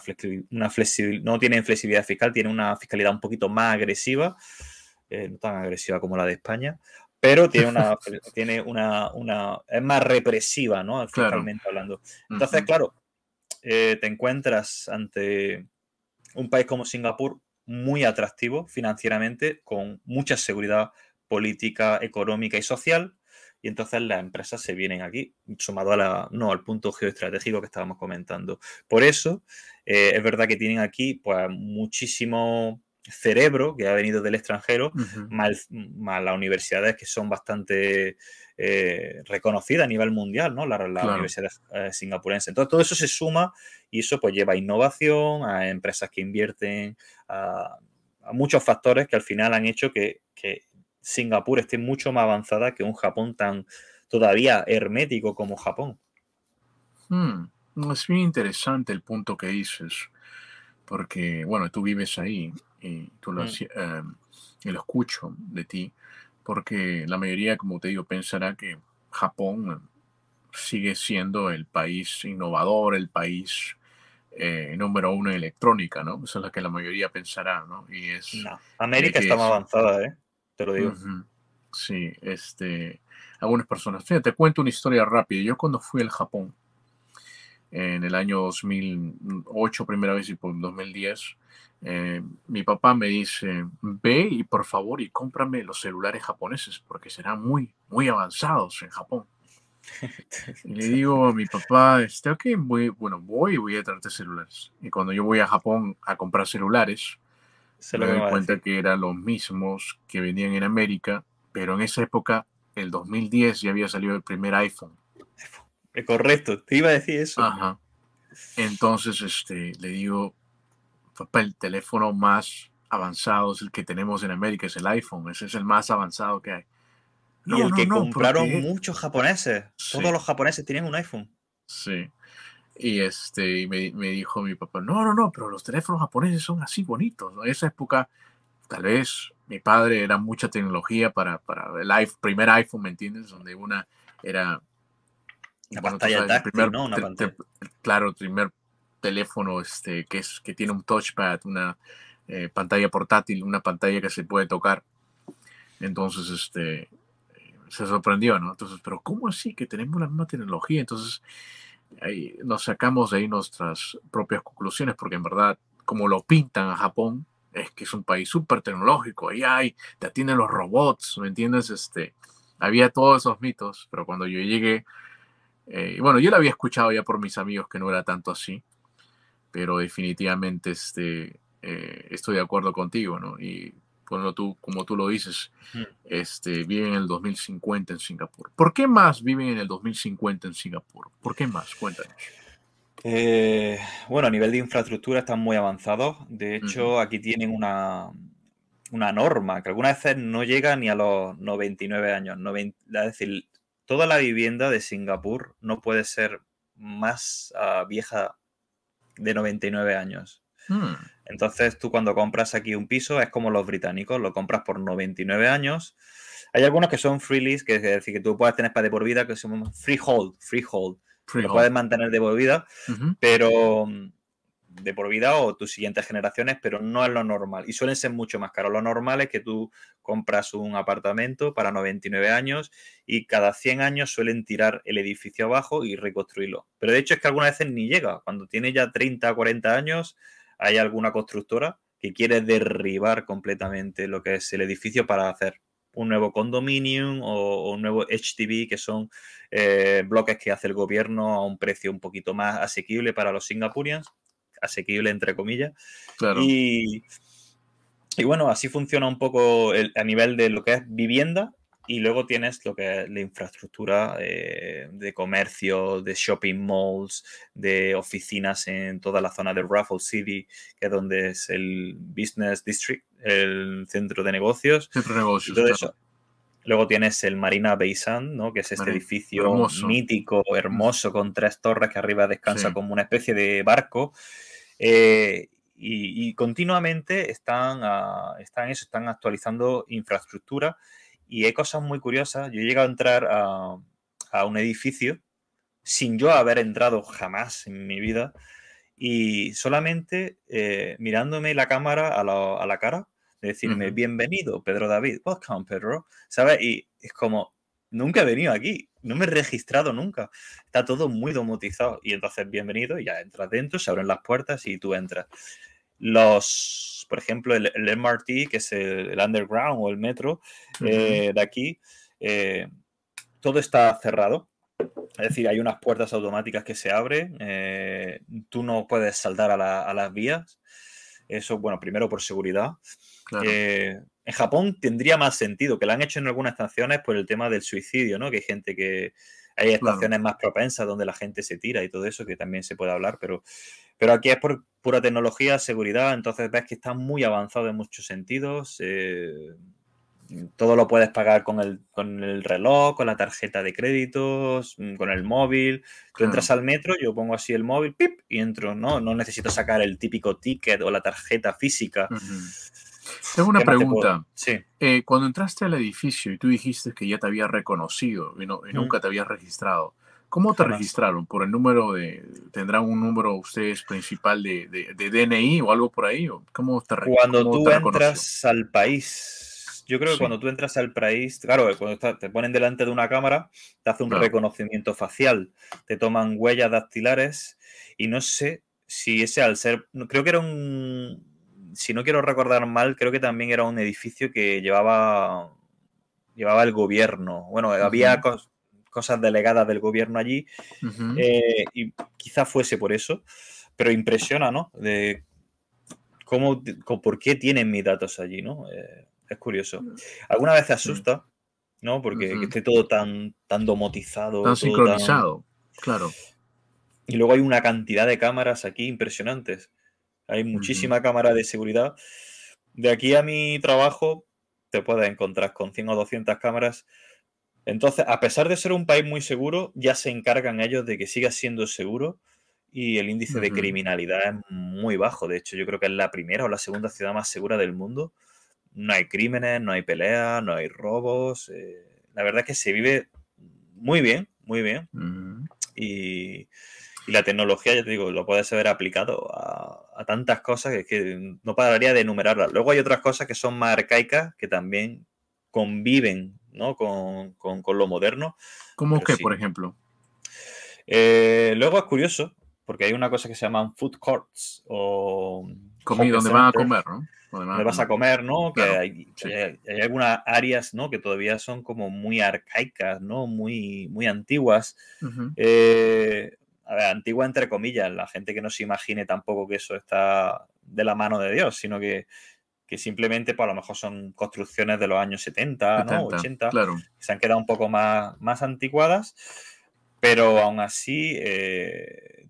S2: no tienen flexibilidad fiscal, tienen una fiscalidad un poquito más agresiva, no tan agresiva como la de España, pero es más represiva, ¿no?
S1: Claro.
S2: Fiscalmente hablando. Entonces, claro, te encuentras ante un país como Singapur muy atractivo financieramente, con mucha seguridad política, económica y social, y entonces las empresas se vienen aquí, sumado al punto geoestratégico que estábamos comentando. Por eso, es verdad que tienen aquí pues muchísimo cerebro que ha venido del extranjero, más las universidades que son bastante reconocidas a nivel mundial, ¿no? La universidad singapurense. Entonces, todo eso se suma y eso pues lleva a innovación, a empresas que invierten, a muchos factores que al final han hecho que Singapur esté mucho más avanzada que un Japón tan todavía hermético como Japón.
S1: Es bien interesante el punto que dices, porque, bueno, tú vives ahí y y lo escucho de ti, porque la mayoría, como te digo, pensará que Japón sigue siendo el país innovador, el país número uno en electrónica, ¿no? Eso es lo que la mayoría pensará, ¿no? Y es
S2: No,
S1: de
S2: América
S1: que
S2: está más
S1: es,
S2: avanzada, ¿eh? Te lo digo.
S1: ujú, sí, algunas personas. Fíjate, te cuento una historia rápida. Yo cuando fui al Japón en el año 2008, primera vez, y por 2010, mi papá me dice, ve y por favor y cómprame los celulares japoneses porque serán muy, muy avanzados en Japón. Y le digo a mi papá, ok, bueno, voy y voy a traerte celulares. Y cuando yo voy a Japón a comprar celulares,
S2: Sé
S1: me
S2: lo que me
S1: doy
S2: va a
S1: cuenta
S2: decir.
S1: que eran los mismos que venían en América, pero en esa época, el 2010, ya había salido el primer iPhone.
S2: Correcto, te iba a decir eso.
S1: Ajá. Entonces, le digo, papá, el teléfono más avanzado es el que tenemos en América, es el iPhone, ese es el más avanzado que hay.
S2: Y
S1: No,
S2: el
S1: no,
S2: que
S1: no,
S2: compraron
S1: porque
S2: muchos japoneses. Todos
S1: sí,
S2: los japoneses tienen un iPhone.
S1: sí. Y me dijo mi papá, no, no, no, pero los teléfonos japoneses son así bonitos, ¿no? En esa época, tal vez mi padre era mucha tecnología para el primer iPhone, ¿me entiendes? Donde una era,
S2: Una
S1: bueno, tú
S2: pantalla
S1: sabes,
S2: táctil, ¿no? Una pantalla.
S1: claro, el primer teléfono que tiene un touchpad, una pantalla portátil, una pantalla que se puede tocar. Entonces, se sorprendió, ¿no? Entonces, pero ¿cómo así que tenemos la misma tecnología? Entonces, ahí nos sacamos de ahí nuestras propias conclusiones, porque en verdad, como lo pintan a Japón, es que es un país súper tecnológico, ahí te atienden los robots, ¿me entiendes? Había todos esos mitos, pero cuando yo llegué, y bueno, yo lo había escuchado ya por mis amigos que no era tanto así, pero definitivamente estoy de acuerdo contigo, ¿no? Y cuando como tú lo dices, viven en el 2050 en Singapur. ¿Por qué más viven en el 2050 en Singapur? ¿Por qué más? Cuéntanos.
S2: Eh, bueno, a nivel de infraestructura están muy avanzados. De
S1: Ujú.
S2: hecho, aquí tienen una norma que algunas veces no llega ni a los 99 años. Es decir, toda la vivienda de Singapur no puede ser más vieja de 99 años.
S1: Mm,
S2: Entonces, tú cuando compras aquí un piso es como los británicos, lo compras por 99 años. Hay algunos que son free lease, que es decir, que tú puedes tener para de por vida, que son freehold, que lo
S1: freehold.
S2: puedes mantener de por vida,
S1: Ujú.
S2: pero de por vida o tus siguientes generaciones, pero no es lo normal. Y suelen ser mucho más caros. Lo normal es que tú compras un apartamento para 99 años y cada 100 años suelen tirar el edificio abajo y reconstruirlo. Pero de hecho es que algunas veces ni llega. Cuando tiene ya 30 o 40 años, hay alguna constructora que quiere derribar completamente lo que es el edificio para hacer un nuevo condominium o un nuevo HDB, que son bloques que hace el gobierno a un precio un poquito más asequible para los singapurians, asequible entre comillas.
S1: Claro.
S2: Y bueno, así funciona un poco a nivel de lo que es vivienda. Y luego tienes lo que es la infraestructura de comercio, de shopping malls, de oficinas en toda la zona de Raffles City, que es donde es el Business District, el centro de negocios
S1: Centro de
S2: y
S1: negocios,
S2: todo
S1: claro.
S2: eso. Luego tienes el Marina Bay Sands, ¿no? Que es este
S1: Vale.
S2: edificio
S1: Hermoso.
S2: mítico,
S1: Mm,
S2: hermoso, con 3 torres que arriba descansa
S1: sí,
S2: como una especie de barco. Y continuamente están actualizando infraestructura y hay cosas muy curiosas. Yo he llegado a entrar a un edificio sin yo haber entrado jamás en mi vida y solamente mirándome la cámara a la cara, de decirme,
S1: ujú,
S2: bienvenido, Pedro David, welcome, Pedro, ¿sabes? Y es como, nunca he venido aquí, no me he registrado nunca, está todo muy domotizado y entonces bienvenido, y ya entras dentro, se abren las puertas y tú entras. Por ejemplo, el MRT, que es el Underground o el metro
S1: ujú,
S2: de aquí, eh, todo está cerrado. Es decir, hay unas puertas automáticas que se abren, tú no puedes saltar a las vías. Eso, bueno, primero por seguridad.
S1: claro,
S2: En Japón tendría más sentido, que lo han hecho en algunas estaciones por el tema del suicidio, ¿no? Que hay gente que... Hay
S1: claro.
S2: estaciones más propensas donde la gente se tira y todo eso, que también se puede hablar, pero aquí es por pura tecnología, seguridad, entonces ves que está muy avanzado en muchos sentidos. Todo lo puedes pagar con el reloj, con la tarjeta de créditos, con el móvil. Tú entras
S1: Claro.
S2: al metro, yo pongo así el móvil, ¡pip! Y entro, ¿no? No necesito sacar el típico ticket o la tarjeta física.
S1: Ujú. Tengo una
S2: ¿Qué más te puedo?
S1: pregunta.
S2: Sí.
S1: Cuando entraste al edificio y tú dijiste que ya te había reconocido y
S2: Mm,
S1: nunca te habías registrado, ¿cómo te
S2: jamás.
S1: registraron? ¿Por el número ¿tendrán un número ustedes principal de DNI o algo por ahí? ¿O
S2: Cuando
S1: cómo te
S2: tú
S1: reconoció?
S2: entras al país, yo creo que
S1: Sí,
S2: cuando tú entras al país, claro, te ponen delante de una cámara, te hace un
S1: claro.
S2: reconocimiento facial, te toman huellas dactilares y no sé si ese al ser, creo que era si no quiero recordar mal, creo que también era un edificio que llevaba el gobierno. Bueno, había
S1: Ujú,
S2: cosas delegadas del gobierno allí
S1: ujú,
S2: y quizá fuese por eso, pero impresiona, ¿no? De por qué tienen mis datos allí, ¿no? Es curioso. Alguna vez te
S1: sí,
S2: asusta, ¿no? Porque que
S1: ujú.
S2: esté todo tan
S1: Tan
S2: domotizado, todo tan...
S1: sincronizado, claro.
S2: Y luego hay una cantidad de cámaras aquí impresionantes. Hay
S1: Ujú,
S2: muchísima cámara de seguridad. De aquí a mi trabajo te puedes encontrar con 100 o 200 cámaras. Entonces, a pesar de ser un país muy seguro, ya se encargan ellos de que siga siendo seguro y el índice de
S1: ujú.
S2: criminalidad es muy bajo. De hecho, yo creo que es la primera o la segunda ciudad más segura del mundo. No hay crímenes, no hay peleas, no hay robos. La verdad es que se vive muy bien, muy bien.
S1: Ujú.
S2: Y, y la tecnología, ya te digo, lo puedes haber aplicado a tantas cosas que no pararía de enumerarlas. Luego hay otras cosas que son más arcaicas, que también conviven, ¿no? Con lo moderno,
S1: ¿Cómo
S2: pero
S1: qué, por
S2: sí.
S1: ejemplo?
S2: Luego es curioso, porque hay una cosa que se llaman food courts o hawker
S1: Donde van a
S2: centers,
S1: comer, ¿no? Donde van a
S2: donde vas a
S1: comer.
S2: comer, ¿no? Que
S1: Claro,
S2: hay,
S1: sí.
S2: hay algunas áreas, ¿no? Que todavía son como muy arcaicas, ¿no? Muy antiguas.
S1: Ujú,
S2: Eh, a ver, antigua entre comillas, la gente que no se imagine tampoco que eso está de la mano de Dios, sino que simplemente, pues a lo mejor son construcciones de los años 70, ¿no?
S1: 70,
S2: 80,
S1: claro.
S2: que se han quedado un poco más anticuadas, pero aún así,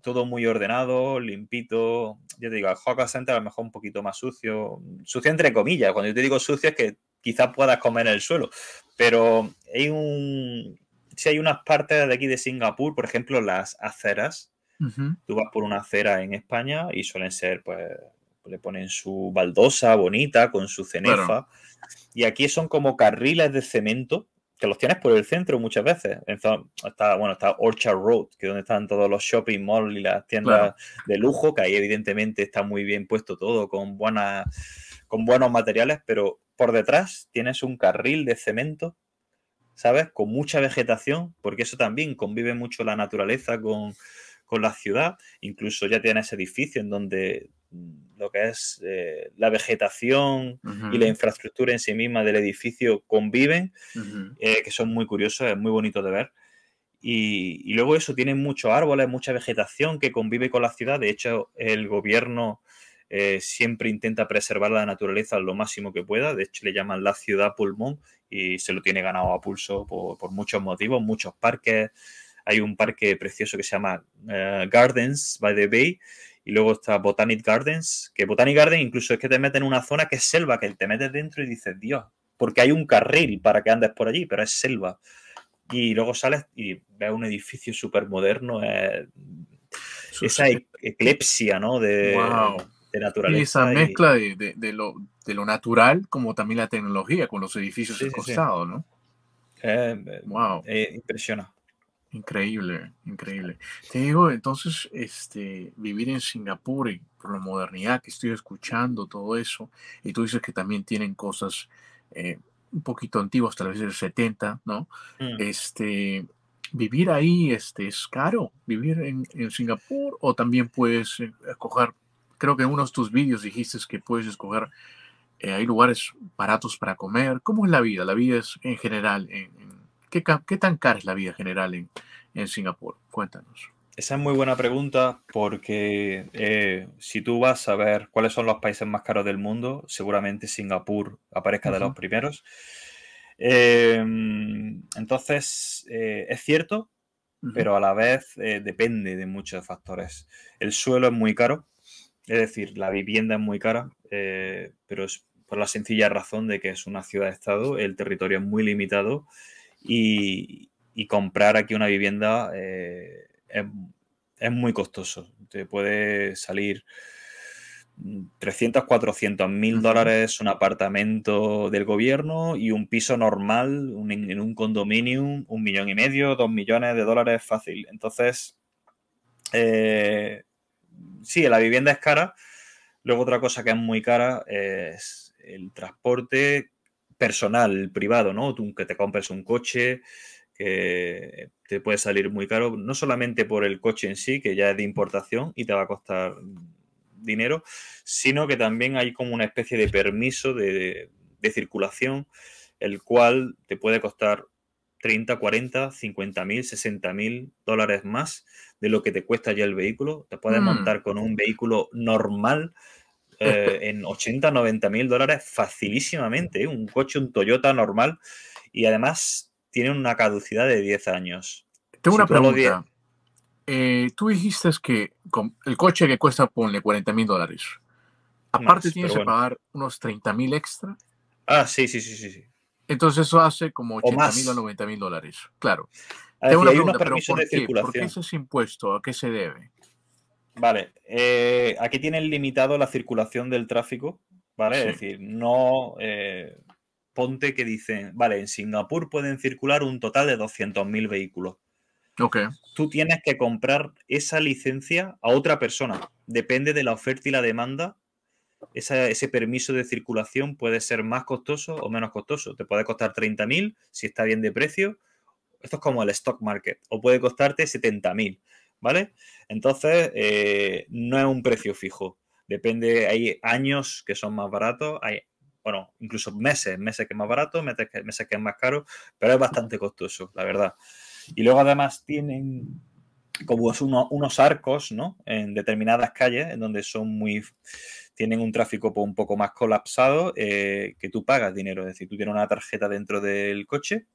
S2: todo muy ordenado, limpito. Yo te digo, el Hawker Center a lo mejor un poquito más sucio. Sucio entre comillas. Cuando yo te digo sucio es que quizás puedas comer en el suelo. Pero sí hay unas partes de aquí de Singapur, por ejemplo, las aceras.
S1: Ujú,
S2: Tú vas por una acera en España y suelen ser, pues, le ponen su baldosa bonita con su
S1: claro,
S2: cenefa. Y aquí son como carriles de cemento que los tienes por el centro muchas veces. Está Orchard Road, que es donde están todos los shopping malls y las tiendas
S1: claro.
S2: de lujo, que ahí evidentemente está muy bien puesto todo con buenos materiales, pero por detrás tienes un carril de cemento, ¿sabes? Con mucha vegetación, porque eso también convive mucho la naturaleza con la ciudad. Incluso ya tienes edificios en donde lo que es la vegetación y la
S1: Ujú,
S2: infraestructura en sí misma del edificio conviven,
S1: ujú,
S2: que son muy curiosos, es muy bonito de ver. Y luego eso, tienen muchos árboles, mucha vegetación que convive con la ciudad. De hecho, el gobierno siempre intenta preservar la naturaleza lo máximo que pueda. De hecho, le llaman la ciudad pulmón y se lo tiene ganado a pulso por muchos motivos, muchos parques. Hay un parque precioso que se llama Gardens by the Bay y luego está Botanic Gardens, que Botanic Garden incluso es que te meten en una zona que es selva, que te metes dentro y dices, Dios, porque hay un carril para que andes por allí, pero es selva. Y luego sales y ves un edificio súper moderno, esa eclepsia, ¿no?
S1: Wow.
S2: De
S1: Y esa
S2: naturaleza y...
S1: mezcla de lo natural como también la tecnología con los edificios
S2: Sí,
S1: al
S2: sí, sí.
S1: costado, ¿no? Wow.
S2: Impresiona.
S1: Increíble, increíble. Te digo, entonces, vivir en Singapur y por la modernidad que estoy escuchando, todo eso, y tú dices que también tienen cosas un poquito antiguas, tal vez del 70, ¿no?
S2: Mm.
S1: Este, Vivir ahí, es caro, vivir en Singapur, o también puedes escoger, creo que en uno de tus vídeos dijiste que puedes escoger, hay lugares baratos para comer. ¿Cómo es la vida? La vida es en general, ¿qué tan cara es la vida general en Singapur? Cuéntanos.
S2: Esa es muy buena pregunta porque si tú vas a ver cuáles son los países más caros del mundo, seguramente Singapur aparezca de los
S1: Ujú,
S2: primeros. Entonces, es cierto,
S1: ujú.
S2: pero a la vez depende de muchos factores. El suelo es muy caro, es decir, la vivienda es muy cara, pero es por la sencilla razón de que es una ciudad-estado, el territorio es muy limitado y comprar aquí una vivienda es muy costoso. Te puede salir 300, 400 mil
S1: Ujú.
S2: dólares un apartamento del gobierno y un piso normal en un condominio, 1,5 millones, 2 millones de dólares fácil. Entonces, eh, sí, la vivienda es cara. Luego otra cosa que es muy cara es el transporte personal, privado, ¿no? Tú que te compres un coche que te puede salir muy caro, no solamente por el coche en sí, que ya es de importación y te va a costar dinero, sino que también hay como una especie de permiso de circulación, el cual te puede costar 30, 40, 50.000, 60.000 dólares más de lo que te cuesta ya el vehículo. Te puedes
S1: Mm.
S2: montar con un vehículo normal
S1: Espe-
S2: en 80, 90.000 dólares facilísimamente, ¿eh? Un coche, un Toyota normal y además tiene una caducidad de 10 años.
S1: Tengo
S2: Si
S1: una
S2: tú a los 10...
S1: pregunta. Tú dijiste que con el coche que cuesta, ponle $40,000. Aparte
S2: Más,
S1: tienes
S2: pero
S1: que
S2: bueno.
S1: pagar unos 30,000 extra.
S2: Ah, sí, sí, sí, sí, sí.
S1: Entonces eso hace como
S2: O
S1: 80,000 o
S2: más.
S1: 90,000 dólares. Claro.
S2: Es
S1: Tengo
S2: decir,
S1: una
S2: hay unos
S1: pregunta, pero
S2: permisos
S1: ¿por
S2: de
S1: qué? ¿Por qué es
S2: circulación.
S1: ese impuesto? ¿A qué se debe?
S2: Vale, aquí tienen limitado la circulación del tráfico, ¿vale? Es
S1: Sí.
S2: decir, no ponte que dicen, vale, en Singapur pueden circular un total de 200.000 vehículos.
S1: Ok.
S2: Tú tienes que comprar esa licencia a otra persona. Depende de la oferta y la demanda. Ese permiso de circulación puede ser más costoso o menos costoso. Te puede costar 30.000 si está bien de precio. Esto es como el stock market. O puede costarte 70.000, ¿vale? Entonces, no es un precio fijo. Depende, hay años que son más baratos, hay, bueno, incluso meses que es más barato, meses que es más caro, pero es bastante costoso, la verdad. Y luego además tienen como unos arcos, ¿no? En determinadas calles, en donde tienen un tráfico un poco más colapsado, que tú pagas dinero. Es decir, tú tienes una tarjeta dentro del coche,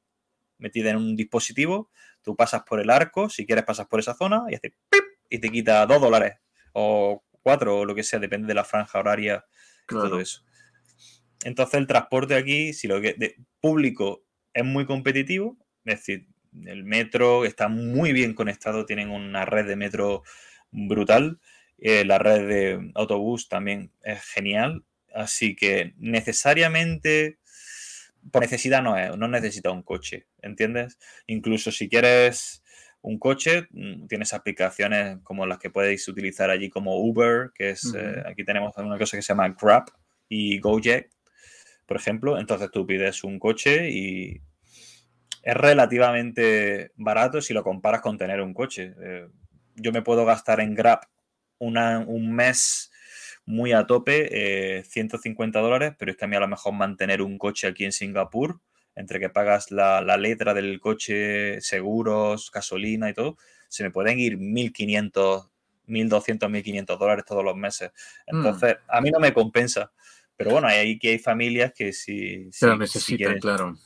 S2: metida en un dispositivo, tú pasas por el arco, si quieres pasas por esa zona, y hace ¡pip! Y te quita 2 dólares, o 4, o lo que sea, depende de la franja horaria y todo
S1: Claro.
S2: eso. Entonces el transporte aquí, si lo que de público es muy competitivo, es decir, el metro está muy bien conectado, tienen una red de metro brutal, la red de autobús también es genial, así que necesariamente por necesidad no necesita un coche, ¿entiendes? Incluso si quieres un coche, tienes aplicaciones como las que podéis utilizar allí como Uber, que es,
S1: Ujú.
S2: aquí tenemos una cosa que se llama Grab y Gojek, por ejemplo. Entonces tú pides un coche y es relativamente barato si lo comparas con tener un coche. Yo me puedo gastar en Grab un mes muy a tope, 150 dólares, pero es que a mí a lo mejor mantener un coche aquí en Singapur, entre que pagas la letra del coche, seguros, gasolina y todo, se me pueden ir 1.500, 1.200, $1.500 todos los meses.
S1: Mm,
S2: Entonces, a mí no me compensa. Pero bueno, hay familias que
S1: que lo
S2: si
S1: necesitan,
S2: quieren
S1: claro.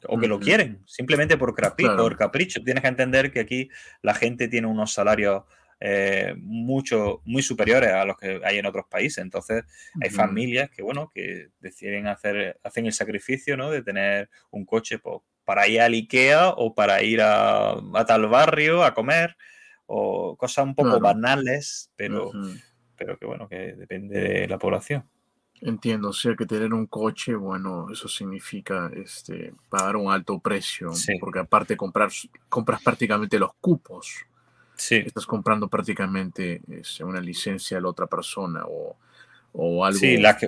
S2: o que lo
S1: Ujú,
S2: quieren, simplemente por
S1: claro.
S2: capricho. Tienes que entender que aquí la gente tiene unos salarios muy superiores a los que hay en otros países. Entonces, hay
S1: Ujú,
S2: familias que, bueno, que deciden hacen el sacrificio, ¿no? De tener un coche pues, para ir al IKEA o para ir a tal barrio a comer o cosas un poco
S1: claro.
S2: banales,
S1: Ujú.
S2: pero que, bueno, que depende de la población.
S1: Entiendo, o sea que tener un coche, bueno, eso significa pagar un alto precio,
S2: Sí,
S1: porque aparte compras prácticamente los cupos,
S2: sí.
S1: estás comprando prácticamente una licencia de la otra persona o
S2: Sí,
S1: algo,
S2: o las que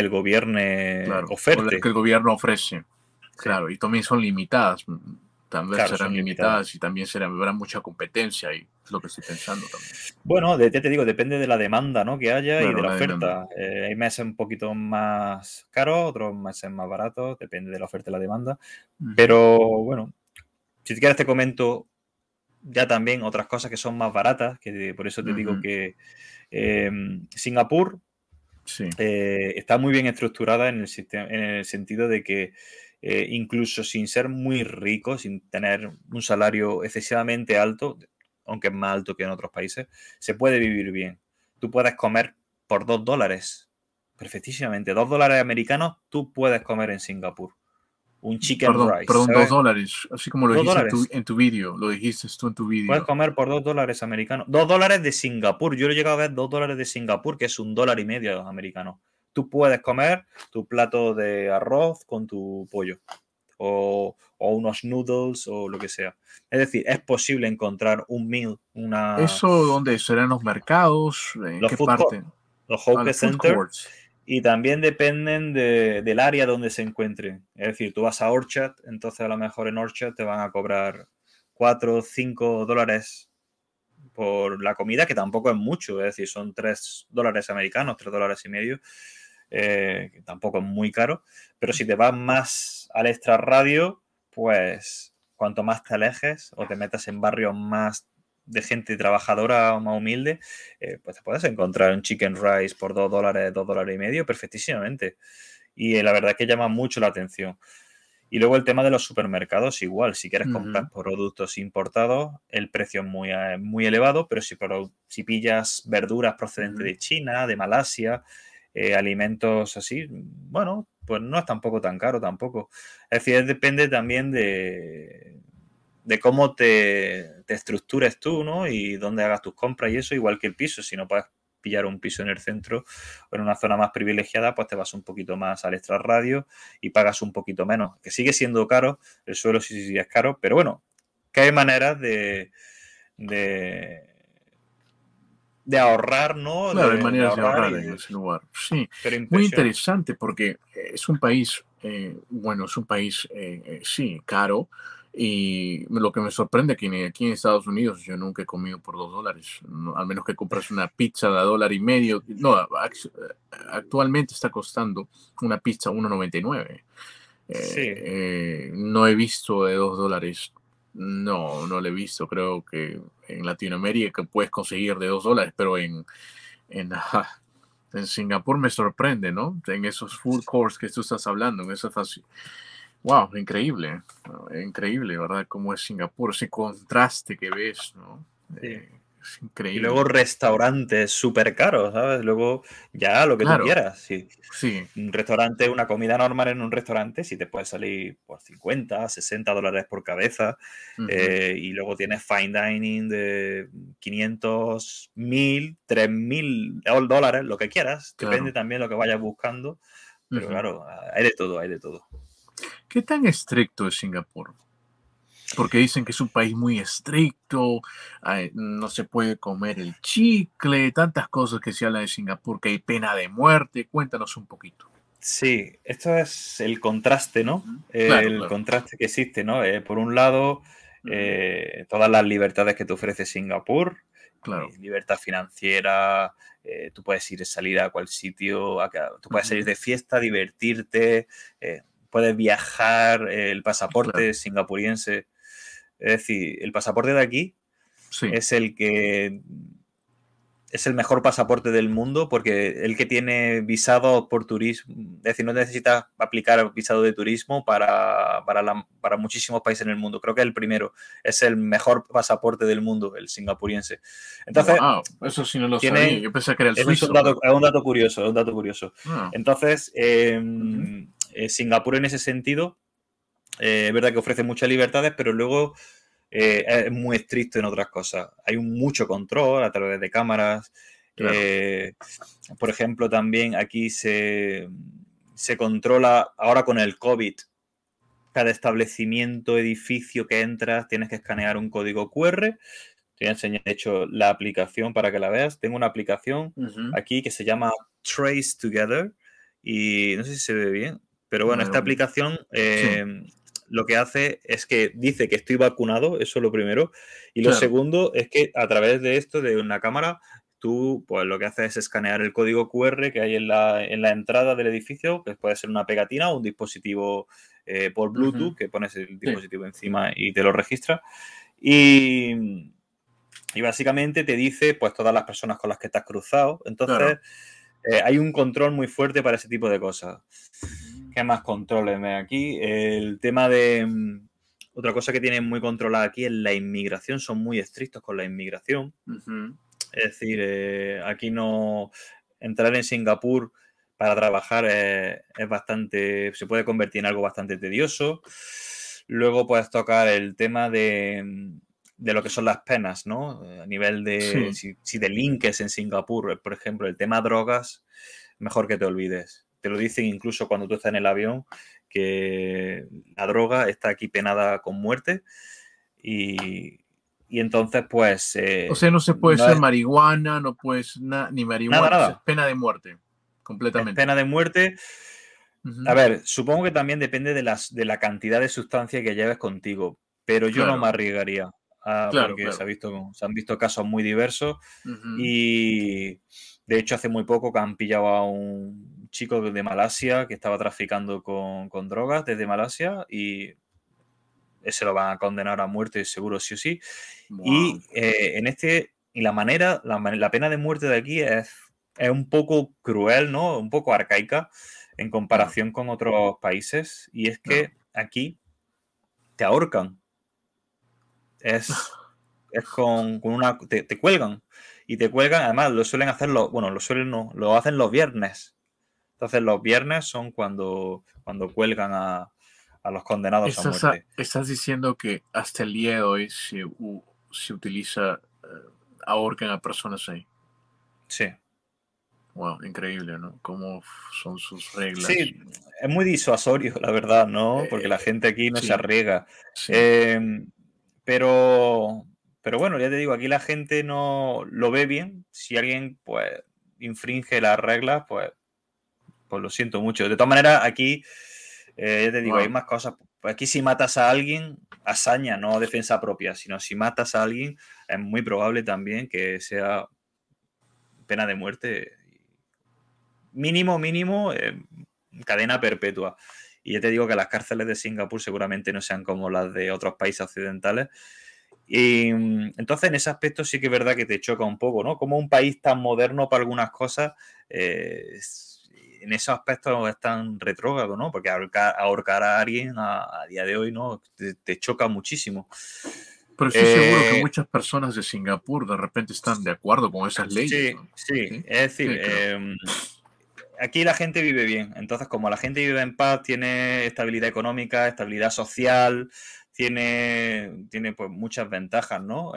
S2: el gobierno
S1: claro, o la que
S2: oferte.
S1: el gobierno ofrece,
S2: Sí,
S1: claro, y también son limitadas, también
S2: claro,
S1: serán
S2: son limitadas.
S1: limitadas y también habrá mucha competencia y es lo que estoy pensando también.
S2: Bueno, ya te digo, depende de la demanda, ¿no? que haya y de
S1: Claro,
S2: la
S1: la demanda.
S2: oferta. Hay meses un poquito más caros, otros meses más baratos, depende de la oferta y la demanda.
S1: Ujú,
S2: Pero bueno, si quieres te comento ya también otras cosas que son más baratas, que por eso te digo
S1: ujú,
S2: que Singapur
S1: sí,
S2: está muy bien estructurada en el sistema, en el sentido de que incluso sin ser muy rico, sin tener un salario excesivamente alto, aunque es más alto que en otros países, se puede vivir bien. Tú puedes comer por $2, perfectísimamente. $2 americanos, tú puedes comer en Singapur. Un chicken
S1: perdón,
S2: rice,
S1: perdón, dos
S2: ¿sabes?
S1: dólares, así como lo
S2: Dos
S1: dijiste
S2: dólares.
S1: en tu vídeo, lo dijiste tú en tu
S2: Puedes
S1: vídeo.
S2: comer por $2 americanos. $2 de Singapur. Yo lo he llegado a ver $2 de Singapur, que es $1.50 americano. Tú puedes comer tu plato de arroz con tu pollo. O unos noodles o lo que sea. Es decir, es posible encontrar un meal,
S1: ¿Eso dónde será en los mercados? ¿En
S2: los
S1: qué
S2: food court,
S1: parte?
S2: los
S1: A
S2: hawker
S1: los food
S2: center,
S1: courts.
S2: y también dependen del área donde se encuentren. Es decir, tú vas a Orchard, entonces a lo mejor en Orchard te van a cobrar 4 o $5 por la comida, que tampoco es mucho, es decir, son $3 americanos, $3.50, que tampoco es muy caro, pero si te vas más al extra radio, pues cuanto más te alejes o te metas en barrios más de gente trabajadora o más humilde, pues te puedes encontrar un chicken rice por $2, $2.50, perfectísimamente. Y la verdad es que llama mucho la atención. Y luego el tema de los supermercados, igual, si quieres comprar
S1: Ujú,
S2: productos importados, el precio es muy elevado, pero si pillas verduras procedentes
S1: ujú.
S2: de China, de Malasia, alimentos así, bueno, pues no es tampoco tan caro tampoco. Es decir, depende también de cómo te estructures tú, ¿no? Y dónde hagas tus compras y eso, igual que el piso. Si no puedes pillar un piso en el centro o en una zona más privilegiada, pues te vas un poquito más al extrarradio y pagas un poquito menos. Que sigue siendo caro, el suelo sí es caro, pero bueno, que hay maneras de, de ahorrar, ¿no?
S1: Claro, hay
S2: De
S1: maneras de
S2: ahorrar
S1: ahorrar
S2: y
S1: en ese lugar. Sí,
S2: pero
S1: muy
S2: impresiona.
S1: interesante porque es un país, bueno, es un país, sí, caro. Y lo que me sorprende que aquí en Estados Unidos yo nunca he comido por 2 dólares, al menos que compras una pizza de $1.50. No, actualmente está costando una pizza 1.99.
S2: Sí,
S1: No he visto de 2 dólares. No, no lo he visto. Creo que en Latinoamérica puedes conseguir de 2 dólares, pero en Singapur me sorprende, ¿no? En esos food courts que tú estás hablando, en esa fácil. Wow, increíble, ¿no? Increíble, ¿verdad? Cómo es Singapur, ese contraste que ves, ¿no?
S2: sí.
S1: Es
S2: Y luego
S1: increíble.
S2: restaurantes súper caros, ¿sabes? Luego ya lo que tú
S1: Claro,
S2: quieras. Si
S1: sí.
S2: un restaurante, una comida normal en un restaurante, si te puede salir por 50, $60 por cabeza.
S1: Ujú,
S2: Y luego tienes fine dining de 500, 1000, 3000 dólares, lo que quieras. Depende
S1: claro.
S2: también lo que vayas buscando. Pero
S1: Ujú.
S2: claro, hay de todo, hay de todo.
S1: ¿Qué tan estricto es Singapur? Porque dicen que es un país muy estricto, no se puede comer el chicle, tantas cosas que se habla de Singapur, que hay pena de muerte. Cuéntanos un poquito.
S2: Sí, esto es el contraste, ¿no?
S1: Ujú. Claro,
S2: El
S1: claro.
S2: contraste que existe, ¿no? Por un lado,
S1: Ujú.
S2: todas las libertades que te ofrece Singapur,
S1: Claro.
S2: libertad financiera, tú puedes ir a salir a cual sitio, tú puedes salir
S1: Ujú.
S2: de fiesta, divertirte, eh, puedes viajar, el
S1: Claro.
S2: pasaporte singapuriense, es decir, el pasaporte de aquí.
S1: Sí.
S2: es el que es el mejor pasaporte del mundo porque el que tiene visado por turismo, es decir, no necesitas aplicar visado de turismo para muchísimos países en el mundo. Creo que el primero es el mejor pasaporte del mundo, el singapuriense. Entonces,
S1: Wow, eso sí no lo sabía.
S2: tienen,
S1: Yo pensé que era el
S2: es un
S1: suizo,
S2: dato,
S1: pero.
S2: es un dato curioso, es un dato curioso.
S1: Ah,
S2: Entonces,
S1: ujú,
S2: Singapur en ese sentido, es verdad que ofrece muchas libertades, pero luego es muy estricto en otras cosas. Hay mucho control a través de cámaras.
S1: claro.
S2: eh, por ejemplo, también aquí se controla ahora con el COVID. Cada establecimiento, edificio que entras, tienes que escanear un código QR. Te voy a enseñar, de hecho, la aplicación para que la veas. Tengo una aplicación
S1: Ujú.
S2: aquí que se llama Trace Together y no sé si se ve bien, pero bueno, esta
S1: Um,
S2: aplicación
S1: sí,
S2: lo que hace es que dice que estoy vacunado, eso es lo primero, y lo
S1: claro.
S2: segundo es que a través de esto, de una cámara, tú pues lo que haces es escanear el código QR que hay en la entrada del edificio, que puede ser una pegatina o un dispositivo por
S1: Ujú,
S2: Bluetooth, que pones el
S1: sí,
S2: dispositivo encima y te lo registra. Y, y básicamente te dice pues todas las personas con las que te has cruzado. Entonces,
S1: claro.
S2: hay un control muy fuerte para ese tipo de cosas. ¿Qué más controles me aquí? El tema de... Otra cosa que tienen muy controlada aquí es la inmigración. Son muy estrictos con la inmigración.
S1: Ujú,
S2: Es decir, aquí no... Entrar en Singapur para trabajar es bastante... Se puede convertir en algo bastante tedioso. Luego puedes tocar el tema de lo que son las penas, ¿no? A nivel de...
S1: sí.
S2: Si delinques en Singapur, por ejemplo, el tema drogas, mejor que te olvides. Te lo dicen incluso cuando tú estás en el avión, que la droga está aquí penada con muerte y, y entonces pues
S1: O sea, no se puede
S2: no
S1: ser
S2: es
S1: marihuana, no puede ser ni
S2: nada,
S1: marihuana, o sea, es
S2: nada.
S1: pena de muerte,
S2: Es
S1: completamente.
S2: pena de muerte. A
S1: Ujú,
S2: ver, supongo que también depende de la cantidad de sustancia que lleves contigo, pero yo no me
S1: claro,
S2: arriesgaría
S1: claro,
S2: porque
S1: claro.
S2: se han visto casos muy diversos
S1: Ujú,
S2: y de hecho hace muy poco que han pillado a un chico de Malasia que estaba traficando con drogas desde Malasia y ese lo van a condenar a muerte seguro sí o sí.
S1: wow.
S2: Y la pena de muerte de aquí es un poco cruel, ¿no? Un poco arcaica en
S1: Claro,
S2: comparación con otros países. Y es
S1: claro.
S2: que aquí te ahorcan. Es, es con una. Te cuelgan. Y te cuelgan, además, lo suelen hacer bueno, lo suelen no, lo hacen los viernes. Entonces los viernes son cuando cuelgan a los condenados a muerte.
S1: Estás diciendo que hasta el día de hoy se utiliza, ahorcan a personas ahí.
S2: Sí.
S1: Wow, increíble, ¿no? Cómo son sus reglas.
S2: Sí, es muy disuasorio, la verdad, ¿no? Porque la
S1: Eh,
S2: gente aquí no se
S1: sí,
S2: arriesga.
S1: sí,
S2: Em, pero, pero bueno, ya te digo, aquí la gente no lo ve bien. Si alguien, pues, infringe las reglas, pues lo siento mucho. De todas maneras, aquí, ya te digo, hay
S1: wow.
S2: más cosas. Pues aquí si matas a alguien, hazaña, no defensa propia, sino si matas a alguien, es muy probable también que sea pena de muerte mínimo, mínimo, cadena perpetua. Y ya te digo que las cárceles de Singapur seguramente no sean como las de otros países occidentales. Y entonces en ese aspecto sí que es verdad que te choca un poco, ¿no? Como un país tan moderno para algunas cosas, en esos aspectos es tan retrógrado, ¿no? Porque ahorcar a alguien a día de hoy, ¿no? Te choca muchísimo.
S1: Pero estoy seguro que
S2: Eh,
S1: muchas personas de Singapur de repente están de acuerdo con esas leyes,
S2: sí,
S1: ¿no?
S2: sí,
S1: Sí,
S2: es decir,
S1: sí, creo.
S2: aquí la gente vive bien, entonces como la gente vive en paz, tiene estabilidad económica, estabilidad social, tiene pues muchas ventajas, ¿no?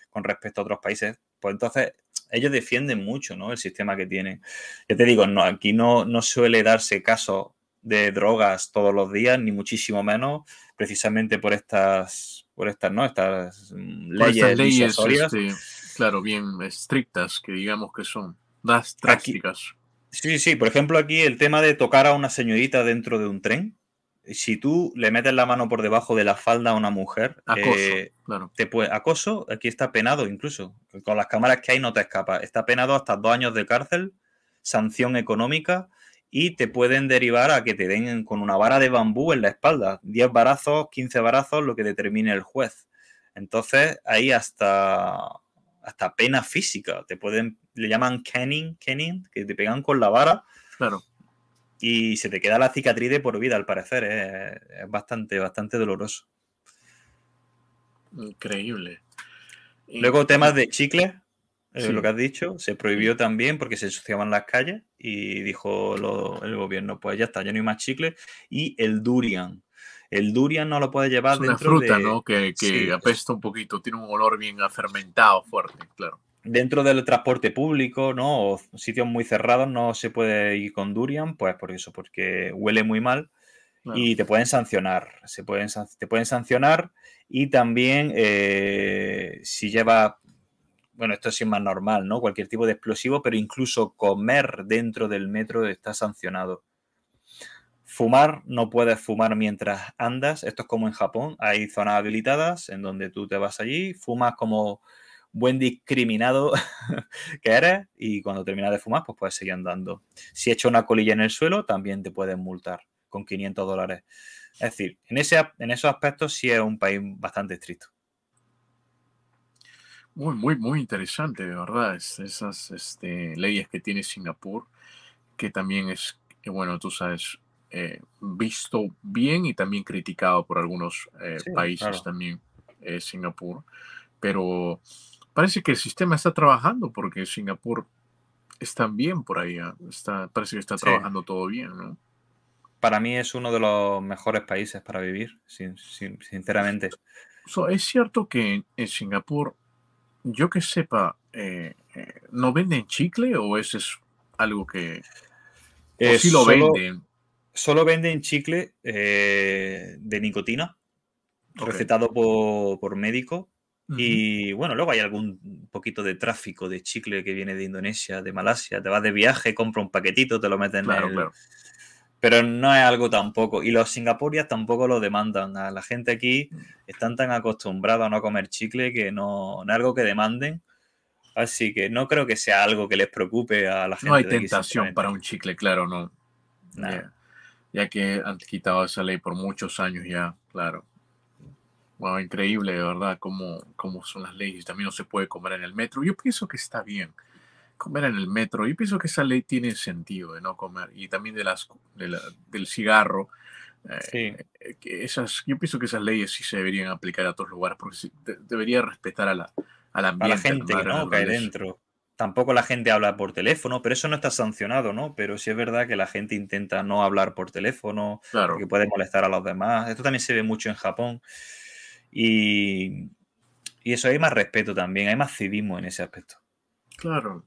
S2: Con respecto a otros países, pues entonces ellos defienden mucho, ¿no? El sistema que tienen. Ya te digo, no, aquí no suele darse caso de drogas todos los días, ni muchísimo menos, precisamente por estas, ¿no? Estas
S1: Por estas
S2: leyes
S1: leyes,
S2: disuasorias.
S1: claro, bien estrictas, que digamos que son las
S2: Aquí,
S1: drásticas.
S2: sí, sí, por ejemplo, aquí el tema de tocar a una señorita dentro de un tren. Si tú le metes la mano por debajo de la falda a una mujer,
S1: Acoso, claro.
S2: acoso, aquí está penado incluso. Con las cámaras que hay no te escapa. Está penado hasta 2 años de cárcel, sanción económica y te pueden derivar a que te den con una vara de bambú en la espalda. 10 varazos, 15 varazos, lo que determine el juez. Entonces, hay hasta pena física. Le llaman caning, que te pegan con la vara
S1: Claro,
S2: y se te queda la cicatriz de por vida, al parecer. Es bastante, bastante doloroso.
S1: increíble.
S2: Luego, temas de chicles, lo que
S1: Sí,
S2: has dicho, se
S1: sí.
S2: prohibió también porque se ensuciaban las calles y dijo el gobierno, pues ya está, ya no hay más chicles. Y el durian. El durian no lo puedes
S1: Es
S2: llevar
S1: una
S2: dentro
S1: fruta,
S2: de...
S1: ¿no? Que
S2: Sí,
S1: apesta un poquito, tiene un olor bien fermentado, fuerte, claro.
S2: dentro del transporte público, ¿no? O sitios muy cerrados no se puede ir con durian, pues por eso, porque huele muy mal
S1: Claro.
S2: y te pueden sancionar. Te pueden sancionar y también si lleva, bueno, esto sí es más normal, ¿no? Cualquier tipo de explosivo, pero incluso comer dentro del metro está sancionado. Fumar, no puedes fumar mientras andas. Esto es como en Japón. Hay zonas habilitadas en donde tú te vas allí, fumas como buen discriminado que eres y cuando terminas de fumar, pues puedes seguir andando. Si echas una colilla en el suelo, también te pueden multar con $500. Es decir, en esos aspectos sí es un país bastante estricto.
S1: Muy interesante, de verdad. Esas leyes que tiene Singapur, que también es, bueno, tú sabes, visto bien y también criticado por algunos
S2: Sí,
S1: países
S2: claro.
S1: también, Singapur. Pero parece que el sistema está trabajando porque Singapur está bien por ahí. Parece que está
S2: Sí.
S1: trabajando todo bien, ¿no?
S2: Para mí es uno de los mejores países para vivir, sinceramente.
S1: Es cierto que en Singapur, yo que sepa, ¿no venden chicle o ese es algo que, o
S2: Eh,
S1: sí lo
S2: solo,
S1: venden?
S2: solo venden chicle de nicotina,
S1: Ok.
S2: recetado por médico.
S1: Ujú.
S2: Y bueno, luego hay algún poquito de tráfico de chicle que viene de Indonesia, de Malasia. Te vas de viaje, compra un paquetito, te lo metes en
S1: Claro,
S2: el...
S1: claro.
S2: Pero no es algo tampoco. Y los singapurias tampoco lo demandan. A la gente aquí están tan acostumbrados a no comer chicle que no es algo que demanden. Así que no creo que sea algo que les preocupe a la
S1: No hay
S2: gente de aquí,
S1: tentación para
S2: sinceramente.
S1: un chicle, claro, no.
S2: Nada.
S1: Ya, ya que han quitado esa ley por muchos años ya, claro. Wow, increíble, de verdad, cómo son las leyes. También no se puede comer en el metro. Yo pienso que está bien comer en el metro. Yo pienso que esa ley tiene sentido de no comer. Y también del cigarro.
S2: Sí.
S1: Yo pienso que esas leyes sí se deberían aplicar a otros lugares porque debería respetar al
S2: A la
S1: ambiente, a la
S2: gente,
S1: madre
S2: ¿no? Que hay
S1: naturaleza.
S2: dentro. Tampoco la gente habla por teléfono, pero eso no está sancionado, ¿no? Pero sí es verdad que la gente intenta no hablar por teléfono
S1: Claro,
S2: porque puede molestar a los demás. Esto también se ve mucho en Japón. Y, y eso, hay más respeto también, hay más civismo en ese aspecto.
S1: claro.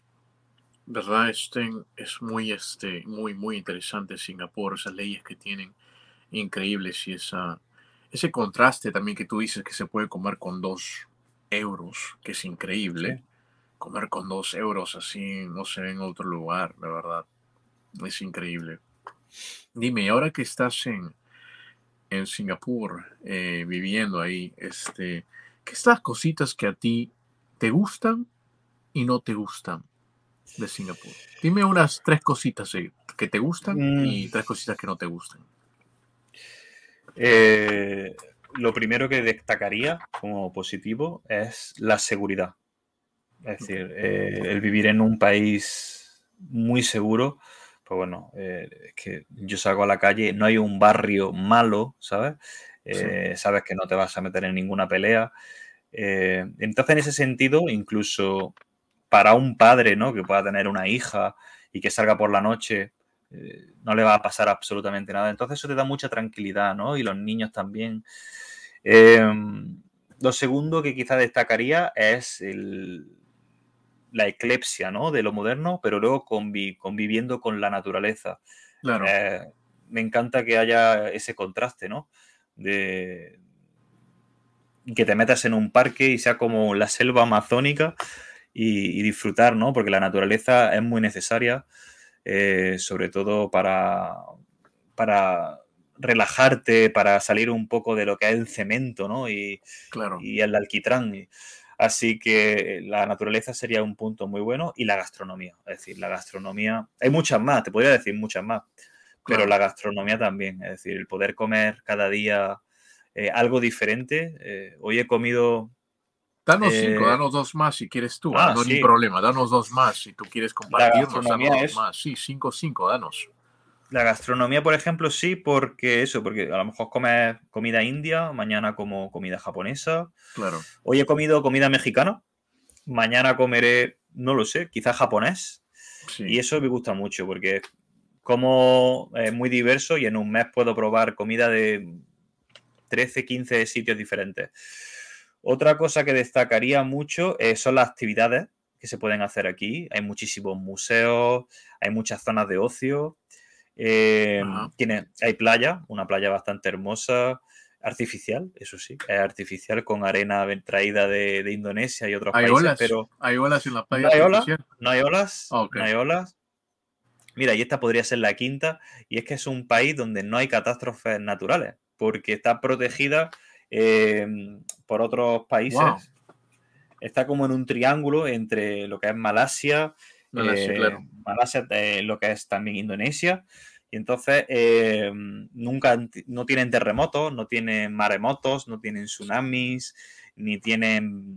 S1: ¿Verdad? Es muy interesante Singapur, esas leyes que tienen, increíbles y ese contraste también que tú dices que se puede comer con 2 euros, que es increíble.
S2: Sí.
S1: Comer con 2 euros así no se ve en otro lugar, la verdad. Es increíble. Dime, y ahora que estás en Singapur, viviendo ahí, ¿qué son las cositas que a ti te gustan y no te gustan de Singapur? Dime unas 3 cositas que te gustan
S2: Mm,
S1: y 3 cositas que no te gustan.
S2: lo primero que destacaría como positivo es la seguridad. Es
S1: Ok,
S2: decir, el vivir en un país muy seguro, pues bueno, es que yo salgo a la calle, no hay un barrio malo, ¿sabes?
S1: sí,
S2: Sabes que no te vas a meter en ninguna pelea. Entonces, en ese sentido, incluso para un padre, ¿no? Que pueda tener una hija y que salga por la noche, no le va a pasar absolutamente nada. Entonces, eso te da mucha tranquilidad, ¿no? Y los niños también. Eh, lo segundo que quizá destacaría es la eclepsia, ¿no? De lo moderno, pero luego conviviendo con la naturaleza.
S1: claro,
S2: Eh, Me encanta que haya ese contraste, ¿no? De que te metas en un parque y sea como la selva amazónica y disfrutar, ¿no? Porque la naturaleza es muy necesaria, sobre todo para relajarte, para salir un poco de lo que es el cemento, ¿no?
S1: claro,
S2: Y el alquitrán. Así que la naturaleza sería un punto muy bueno y la gastronomía. Es decir, la gastronomía, hay muchas más, te podría decir muchas más, pero
S1: claro.
S2: la gastronomía también. Es decir, el poder comer cada día algo diferente. Hoy he comido
S1: Danos 5,
S2: Eh,
S1: danos dos más si quieres tú. No hay
S2: sí,
S1: problema. Danos dos más si tú quieres
S2: la
S1: compartirnos. Danos
S2: gastronomía
S1: dos
S2: es...
S1: más. Sí, 5, 5, danos.
S2: La gastronomía, por ejemplo, sí, porque eso, porque a lo mejor comes comida india, mañana como comida japonesa.
S1: Claro.
S2: Hoy he comido comida mexicana, mañana comeré, no lo sé, quizás japonés. Y
S1: Sí.
S2: eso me gusta mucho porque como es muy diverso y en un mes puedo probar comida de 13, 15 sitios diferentes. Otra cosa que destacaría mucho son las actividades que se pueden hacer aquí. Hay muchísimos museos, hay muchas zonas de ocio.
S1: Ajá.
S2: Hay playa, una playa bastante hermosa, artificial, eso sí, es artificial con arena traída de Indonesia y otros
S1: Hay
S2: países,
S1: olas.
S2: pero
S1: Hay olas en la playa
S2: no hay olas,
S1: artificial.
S2: no hay olas,
S1: Ah, ok.
S2: no hay olas. Mira, y esta podría ser la quinta, y es que es un país donde no hay catástrofes naturales, porque está protegida eh, por otros
S1: Wow.
S2: países. Está como en un triángulo entre lo que es Malasia,
S1: Malasia, claro.
S2: lo que es también Indonesia, y entonces no tienen terremotos, no tienen maremotos, no tienen tsunamis, ni tienen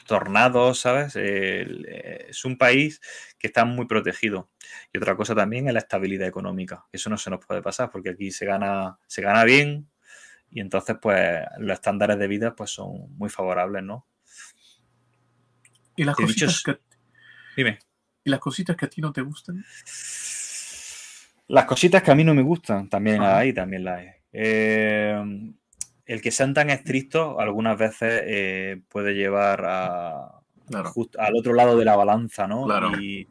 S2: tornados, ¿sabes? Es un país que está muy protegido. Y otra cosa también es la estabilidad económica. Eso no se nos puede pasar porque aquí se gana bien y entonces pues los estándares de vida pues son muy favorables, ¿no?
S1: ¿Y las
S2: He dicho,
S1: cositas que,
S2: dime.
S1: y las cositas que a ti no te gustan?
S2: Las cositas que a mí no me gustan, también
S1: Ajá.
S2: hay, también las hay. El que sean tan estrictos algunas veces puede llevar
S1: Claro.
S2: al otro lado de la balanza, ¿no?
S1: Claro.
S2: Y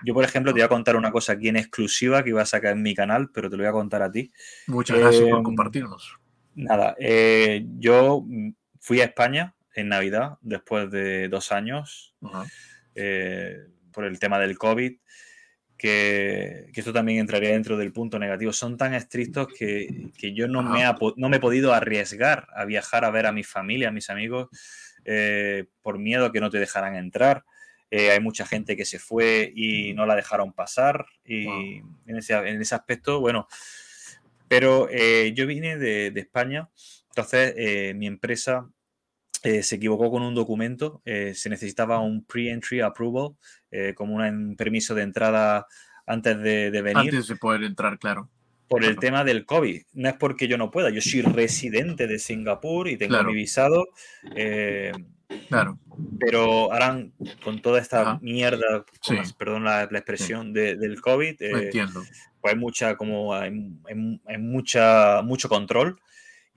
S2: yo, por ejemplo, te voy a contar una cosa aquí en exclusiva que iba a sacar en mi canal, pero te lo voy a contar a ti.
S1: Muchas gracias
S2: Eh,
S1: por compartirnos.
S2: Nada, yo fui a España en Navidad después de 2 años
S1: Ajá.
S2: por el tema del COVID, que esto también entraría dentro del punto negativo. Son tan estrictos que yo
S1: Ajá.
S2: no me he podido arriesgar a viajar a ver a mi familia, a mis amigos, por miedo a que no te dejaran entrar. Hay mucha gente que se fue y no la dejaron pasar
S1: Wow.
S2: y en ese aspecto, bueno, pero yo vine de España, entonces mi empresa se equivocó con un documento, se necesitaba un pre-entry approval, como un permiso de entrada antes de venir
S1: Antes de poder entrar, claro.
S2: por el
S1: Claro.
S2: tema del COVID. No es porque yo no pueda, yo soy residente de Singapur y tengo mi
S1: Claro.
S2: visado, eh,
S1: Claro.
S2: pero harán con toda esta
S1: Ajá.
S2: mierda,
S1: Sí.
S2: perdón la
S1: Sí.
S2: expresión, del COVID,
S1: Entiendo.
S2: pues hay mucho control.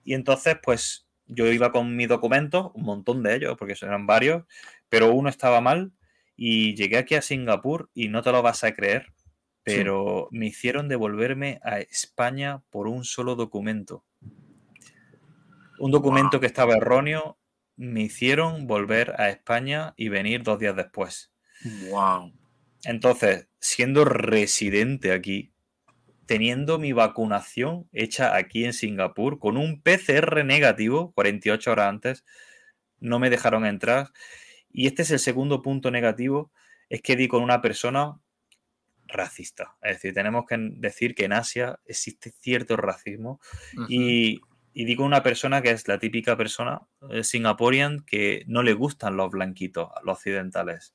S2: Y entonces, pues yo iba con mis documentos, un montón de ellos, porque eran varios, pero uno estaba mal y llegué aquí a Singapur y no te lo vas a creer,
S1: Sí.
S2: pero me hicieron devolverme a España por un solo documento. Un documento
S1: Wow.
S2: que estaba erróneo, me hicieron volver a España y venir 2 días después.
S1: Wow.
S2: Entonces, siendo residente aquí, teniendo mi vacunación hecha aquí en Singapur, con un PCR negativo 48 horas antes, no me dejaron entrar. Y este es el segundo punto negativo, es que di con una persona racista. Es decir, tenemos que decir que en Asia existe cierto racismo
S1: Ujú.
S2: y di con una persona que es la típica persona singaporean que no le gustan los blanquitos, los occidentales.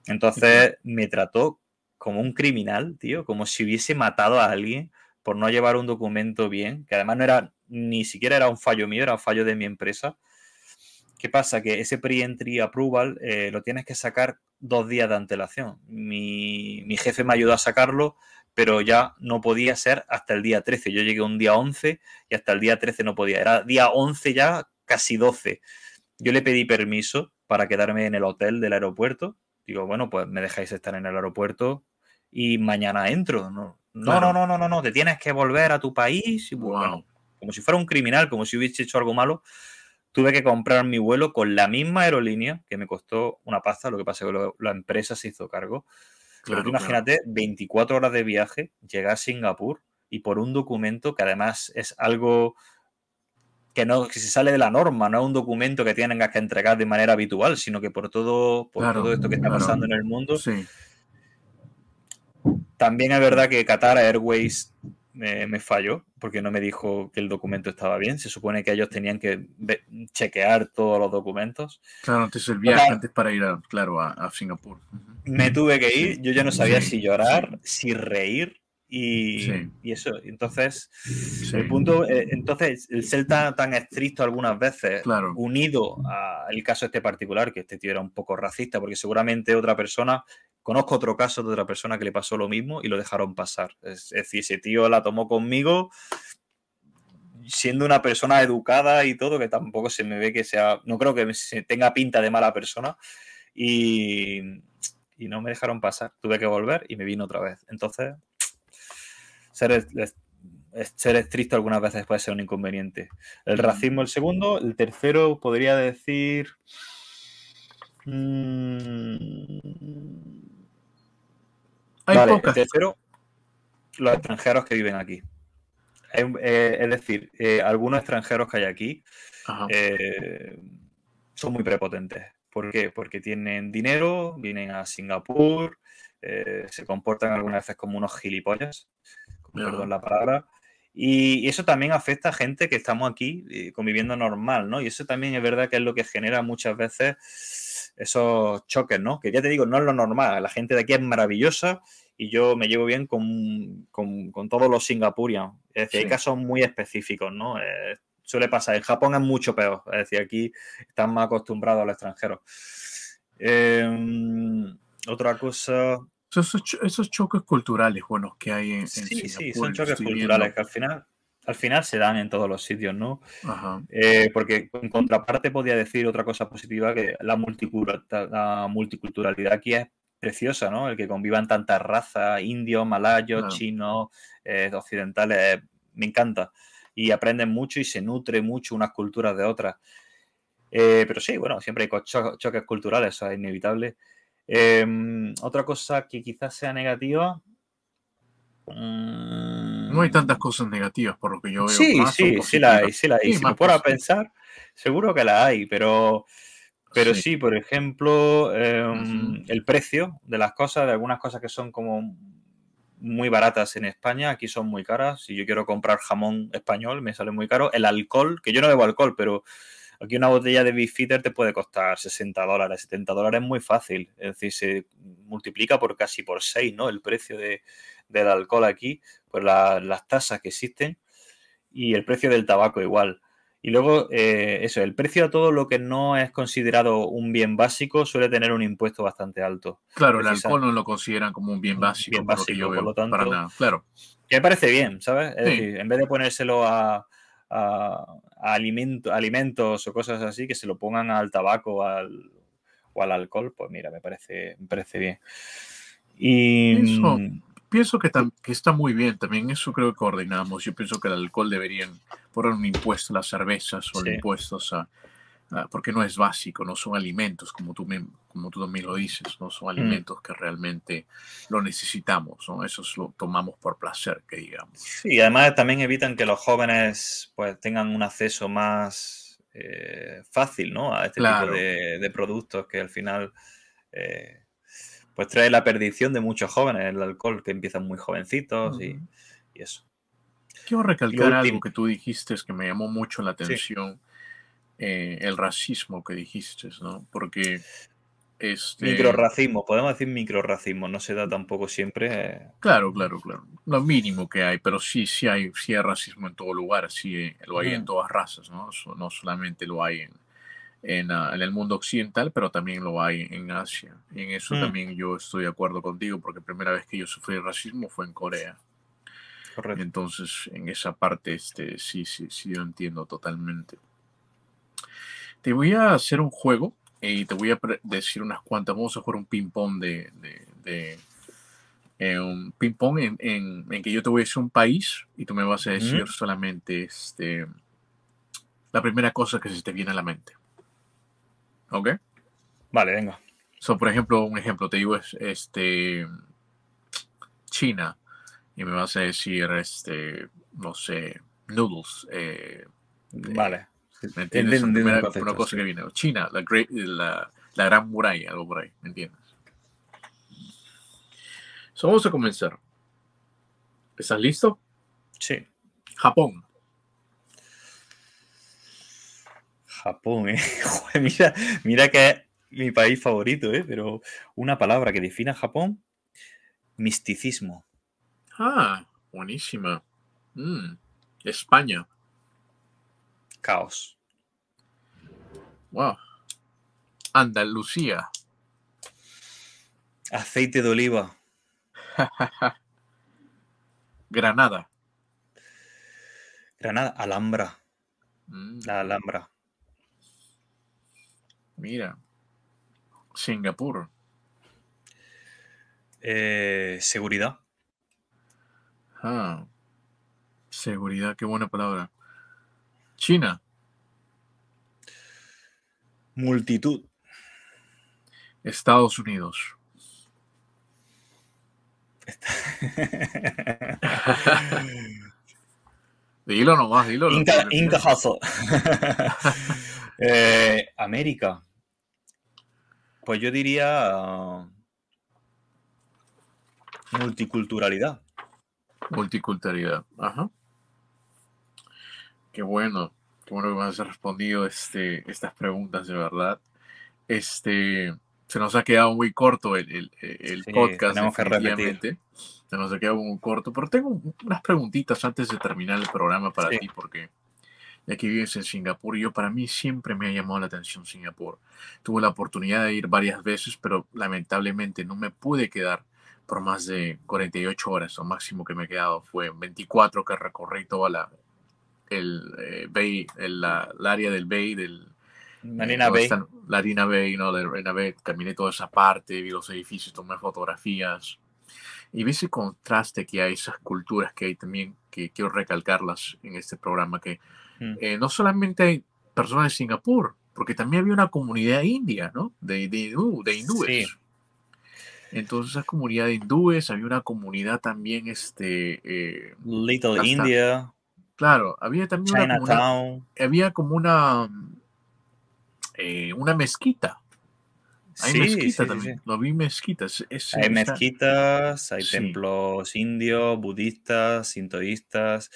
S1: Entiendo.
S2: Entonces me trató como un criminal, tío, como si hubiese matado a alguien por no llevar un documento bien, que además no era, ni siquiera era un fallo mío, era un fallo de mi empresa. ¿Qué pasa? Que ese pre-entry approval lo tienes que sacar 2 días de antelación. Mi jefe me ayudó a sacarlo, pero ya no podía ser hasta el día 13. Yo llegué un día 11 y hasta el día 13 no podía. Era día 11 ya, casi 12. Yo le pedí permiso para quedarme en el hotel del aeropuerto. Digo, bueno, pues me dejáis estar en el aeropuerto y mañana entro. No, no, no,
S1: Claro.
S2: no, no, no, no. Te tienes que volver a tu país. Y pues, bueno,
S1: Wow.
S2: como si fuera un criminal, como si hubiese hecho algo malo. Tuve que comprar mi vuelo con la misma aerolínea, que me costó una pasta, lo que pasa es que la empresa se hizo cargo. Pero tú
S1: Claro, claro.
S2: imagínate, 24 horas de viaje, llegar a Singapur y por un documento que además es algo que se sale de la norma, no es un documento que tengas que entregar de manera habitual, sino que por
S1: Claro.
S2: todo esto que está
S1: Claro.
S2: pasando en el mundo.
S1: Sí.
S2: También es verdad que Qatar Airways me falló porque no me dijo que el documento estaba bien. Se supone que ellos tenían que chequear todos los documentos.
S1: Claro, antes el viaje,
S2: Total,
S1: antes para ir claro, a Singapur. Ujú.
S2: me tuve que
S1: Sí,
S2: ir, yo ya no sabía
S1: sí,
S2: si
S1: sí,
S2: llorar, si reír
S1: sí,
S2: y eso. Entonces,
S1: sí,
S2: el punto, entonces, el ser tan estricto algunas veces,
S1: claro,
S2: unido al caso este particular, que este tío era un poco racista, porque seguramente otra persona, conozco otro caso de otra persona que le pasó lo mismo y lo dejaron pasar. Es decir, ese tío la tomó conmigo siendo una persona educada y todo, que tampoco se me ve que sea, no creo que se tenga pinta de mala persona y, y no me dejaron pasar. Tuve que volver y me vino otra vez. Entonces, ser, ser estricto algunas veces puede ser un inconveniente. El racismo el segundo, el tercero podría decir...
S1: hay
S2: Vale, el
S1: pocas,
S2: tercero, los extranjeros que viven aquí. Es decir, algunos extranjeros que hay aquí
S1: ajá,
S2: eh, son muy prepotentes. ¿Por qué? Porque tienen dinero, vienen a Singapur, se comportan algunas veces como unos gilipollas, con
S1: ajá,
S2: perdón la palabra, y eso también afecta a gente que estamos aquí conviviendo normal, ¿no? Y eso también es verdad que es lo que genera muchas veces esos choques, ¿no? Que ya te digo, no es lo normal, la gente de aquí es maravillosa y yo me llevo bien con todos los singapurianos. Es decir, hay
S1: sí.
S2: casos muy específicos, ¿no? Suele pasar. En Japón es mucho peor. Es decir, aquí están más acostumbrados a los extranjeros. Otra cosa.
S1: Esos choques culturales, buenos que hay en
S2: Sí, sí,
S1: Singapur,
S2: son
S1: y lo
S2: choques
S1: estoy
S2: culturales
S1: viendo,
S2: que al final se dan en todos los sitios, ¿no?
S1: ajá,
S2: Porque en contraparte podría decir otra cosa positiva, que la multiculturalidad aquí es preciosa, ¿no? El que convivan tantas razas, indios, malayos,
S1: claro.
S2: chinos, occidentales, me encanta. Y aprenden mucho y se nutre mucho unas culturas de otras. Pero sí, bueno, siempre hay choques culturales, eso es inevitable. Otra cosa que quizás sea negativa.
S1: No hay tantas
S2: mm,
S1: cosas negativas por lo que yo veo,
S2: Sí,
S1: más son
S2: sí, sí la hay,
S1: positivas.
S2: sí la hay.
S1: Sí,
S2: Si me
S1: más
S2: puedo
S1: positivas.
S2: pensar, seguro que la hay, pero
S1: Sí,
S2: sí, por ejemplo,
S1: ujú,
S2: el precio de las cosas, de algunas cosas que son como muy baratas en España, aquí son muy caras. Si yo quiero comprar jamón español, me sale muy caro. El alcohol, que yo no bebo alcohol, pero aquí una botella de Beefeater te puede costar $60, $70 es muy fácil. Es decir, se multiplica por casi por 6, ¿no? El precio del alcohol aquí, pues las tasas que existen y el precio del tabaco igual. Y luego, eso, el precio a todo lo que no es considerado un bien básico suele tener un impuesto bastante alto.
S1: claro, el
S2: Es decir,
S1: alcohol no lo consideran como un bien
S2: un
S1: básico,
S2: bien
S1: por lo que yo
S2: básico, por lo
S1: veo, para
S2: tanto,
S1: nada. Claro,
S2: que me parece bien, ¿sabes? Es
S1: sí,
S2: decir, en vez de ponérselo a alimentos o cosas así, que se lo pongan al tabaco o al alcohol, pues mira, me parece bien. Y
S1: eso pienso que está muy bien. También eso creo que coordinamos. Yo pienso que el alcohol deberían poner un impuesto a las cervezas o
S2: sí,
S1: impuestos porque no es básico, no son alimentos, como tú también lo dices, no son
S2: mm,
S1: alimentos que realmente lo necesitamos, ¿no? Eso lo tomamos por placer, que digamos.
S2: sí, además también evitan que los jóvenes pues tengan un acceso más fácil, ¿no? A este tipo
S1: Claro.
S2: de productos que al final eh, pues trae la perdición de muchos jóvenes, el alcohol, que empiezan muy jovencitos
S1: Ujú.
S2: y eso.
S1: Quiero
S2: Y lo
S1: recalcar algo
S2: último,
S1: que tú dijiste, es que me llamó mucho la
S2: sí.
S1: atención, el racismo que dijiste, ¿no? Porque, este,
S2: Microrracismo, podemos decir microrracismo, no se da tampoco siempre.
S1: claro, claro, claro, lo mínimo que hay, pero sí hay racismo en todo lugar, sí lo hay en
S2: Mm,
S1: todas razas, ¿no? No solamente lo hay en el mundo occidental, pero también lo hay en Asia. Y en eso
S2: mm,
S1: también yo estoy de acuerdo contigo, porque la primera vez que yo sufrí racismo fue en Corea.
S2: correcto.
S1: Entonces, en esa parte, sí, yo entiendo totalmente. Te voy a hacer un juego y te voy a decir unas cuantas. Vamos a jugar un ping-pong un ping-pong en que yo te voy a decir un país y tú me vas a decir
S2: Ujú.
S1: solamente la primera cosa que se te viene a la mente. ¿Ok?
S2: Vale, venga.
S1: So, por ejemplo, un ejemplo, te digo es China y me vas a decir, no sé, noodles.
S2: Vale. Sí,
S1: ¿Me entiendes? La
S2: entiendo el
S1: primera
S2: concepto,
S1: cosa
S2: sí.
S1: que viene. China, la gran muralla, algo por ahí, ¿me entiendes? So, vamos a comenzar. ¿Estás listo?
S2: Sí.
S1: Japón.
S2: Japón, ¿eh? Joder, mira que es mi país favorito, ¿eh? Pero una palabra que defina Japón, misticismo.
S1: Ah, buenísima. Mm, España.
S2: Caos.
S1: Wow. Andalucía.
S2: Aceite de oliva.
S1: Granada.
S2: Granada. Alhambra. La
S1: Mm,
S2: Alhambra.
S1: mira. Singapur.
S2: Seguridad.
S1: Ah, seguridad, qué buena palabra. China.
S2: Multitud.
S1: Estados Unidos. Dilo nomás, dilo lo
S2: Inca,
S1: que
S2: Inca
S1: piensas.
S2: Hustle. América. Pues yo diría multiculturalidad.
S1: Multiculturalidad. Ajá. Qué bueno. Qué bueno que me has respondido estas preguntas, de verdad. Se nos ha quedado muy corto el
S2: Sí,
S1: podcast,
S2: tenemos que repetir.
S1: definitivamente. Se nos ha quedado muy corto, pero tengo unas preguntitas antes de terminar el programa para
S2: Sí.
S1: ti, porque ya que vives en Singapur, yo para mí siempre me ha llamado la atención Singapur. Tuve la oportunidad de ir varias veces, pero lamentablemente no me pude quedar por más de 48 horas. Lo máximo que me he quedado fue 24 que recorrí toda el área del Bay,
S2: Marina
S1: donde
S2: Bay.
S1: está la Harina Bay, ¿no? La Harina Bay, caminé toda esa parte, vi los edificios, tomé fotografías y vi ese contraste que hay, esas culturas que hay también, que quiero recalcarlas en este programa, que
S2: Mm.
S1: no solamente hay personas de Singapur, porque también había una comunidad india, ¿no? De
S2: Sí.
S1: hindúes. Entonces, esa comunidad de hindúes, había una comunidad también,
S2: Little
S1: hasta,
S2: India.
S1: claro, había también una comunidad,
S2: Chinatown.
S1: había como una mezquita. Hay
S2: Sí,
S1: mezquita
S2: sí, sí, sí.
S1: también, lo vi mezquitas.
S2: Hay mezquitas, hay
S1: Sí,
S2: templos indios, budistas, sintoístas.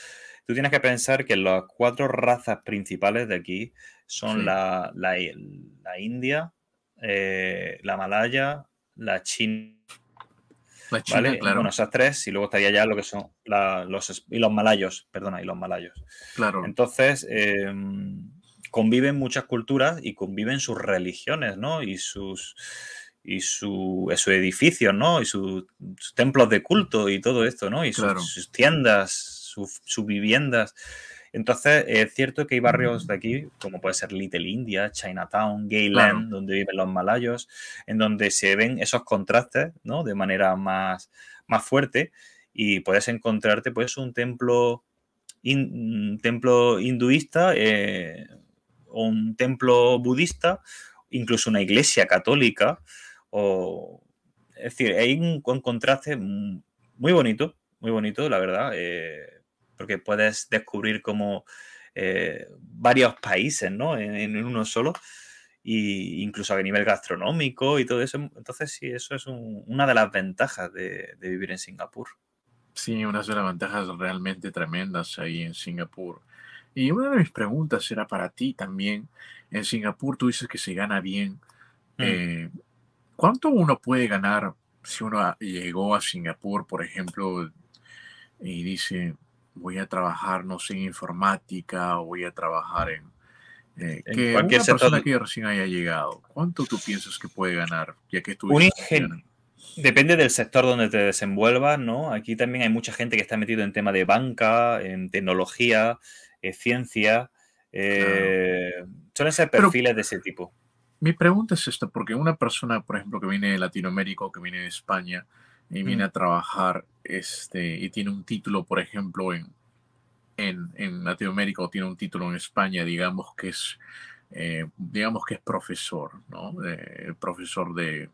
S2: Tú tienes que pensar que las cuatro razas principales de aquí son
S1: sí.
S2: la india, la malaya, la china,
S1: La China,
S2: ¿vale? Bueno,
S1: claro,
S2: esas tres, y luego estaría ya lo que son y los malayos, perdona, y los malayos.
S1: claro,
S2: Entonces, conviven muchas culturas y conviven sus religiones, ¿no? Sus edificios, ¿no? Y sus templos de culto y todo esto, ¿no? Y
S1: claro,
S2: sus tiendas, sus viviendas. Entonces, es cierto que hay barrios de aquí, como puede ser Little India, Chinatown,
S1: claro,
S2: Gayland, donde viven los malayos, en donde se ven esos contrastes, ¿no? De manera más fuerte y puedes encontrarte, pues, un templo hinduista o un templo budista, incluso una iglesia católica. Es decir, hay un contraste muy bonito, la verdad, porque puedes descubrir como varios países, ¿no? En uno solo, y incluso a nivel gastronómico y todo eso. Entonces, sí, eso es una de las ventajas de vivir en Singapur.
S1: sí, unas de las ventajas realmente tremendas ahí en Singapur. Y una de mis preguntas era para ti también. En Singapur tú dices que se gana bien.
S2: Mm.
S1: Eh, ¿Cuánto uno puede ganar si uno llegó a Singapur, por ejemplo, y dice, voy a trabajar, no sé, en informática o voy a trabajar
S2: En
S1: que
S2: cualquier
S1: una
S2: sector,
S1: persona que recién haya llegado, ¿cuánto tú piensas que puede ganar? Ya que tú
S2: un
S1: dices que se
S2: ingen-
S1: gana.
S2: depende del sector donde te desenvuelvas, ¿no? Aquí también hay mucha gente que está metido en tema de banca, en tecnología, ciencia.
S1: Claro.
S2: eh, Suelen ser
S1: Pero
S2: perfiles de ese tipo.
S1: mi pregunta es esta, porque una persona, por ejemplo, que viene de Latinoamérica o que viene de España y viene
S2: Mm.
S1: a trabajar y tiene un título, por ejemplo, en Latinoamérica o tiene un título en España, digamos que es profesor, ¿no? Profesor de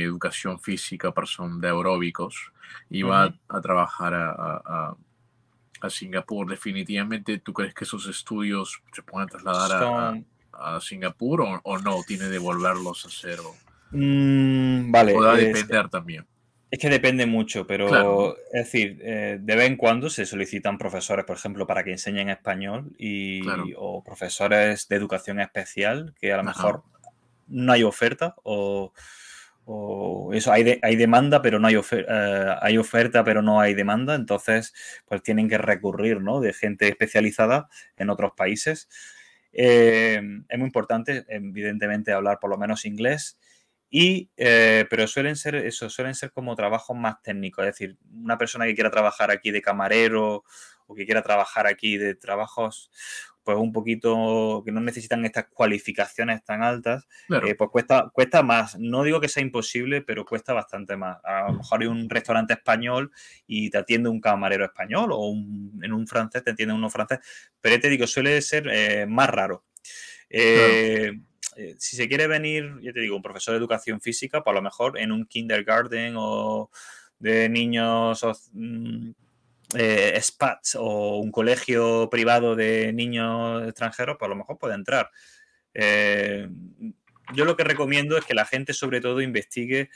S1: educación física, persona de aeróbicos, y va
S2: Ujú.
S1: a trabajar a Singapur. Definitivamente, ¿tú crees que esos estudios se pueden trasladar
S2: Son.
S1: a Singapur o no? ¿Tiene de volverlos a hacer o
S2: Vale,
S1: va a depender también?
S2: Es que depende mucho,
S1: Claro, ¿no?
S2: pero es decir, de vez en cuando se solicitan profesores, por ejemplo, para que enseñen español
S1: Claro.
S2: o profesores de educación especial, que a lo
S1: Ajá.
S2: mejor no hay oferta o eso, hay demanda, pero no hay oferta, pero no hay demanda, entonces pues tienen que recurrir, ¿no? De gente especializada en otros países. Es muy importante, evidentemente, hablar por lo menos inglés. Pero suelen ser como trabajos más técnicos, es decir, una persona que quiera trabajar aquí de camarero o que quiera trabajar aquí de trabajos pues un poquito que no necesitan estas cualificaciones tan altas,
S1: Claro.
S2: pues cuesta más. No digo que sea imposible, pero cuesta bastante más. A lo mejor hay un restaurante español y te atiende un camarero español o en un francés te atiende uno francés, pero ya te digo, suele ser más raro.
S1: Claro.
S2: Eh, si se quiere venir, ya te digo, un profesor de educación física, pues a lo mejor en un kindergarten o de niños SPATs o un colegio privado de niños extranjeros, pues a lo mejor puede entrar. Eh, yo lo que recomiendo es que la gente sobre todo investigue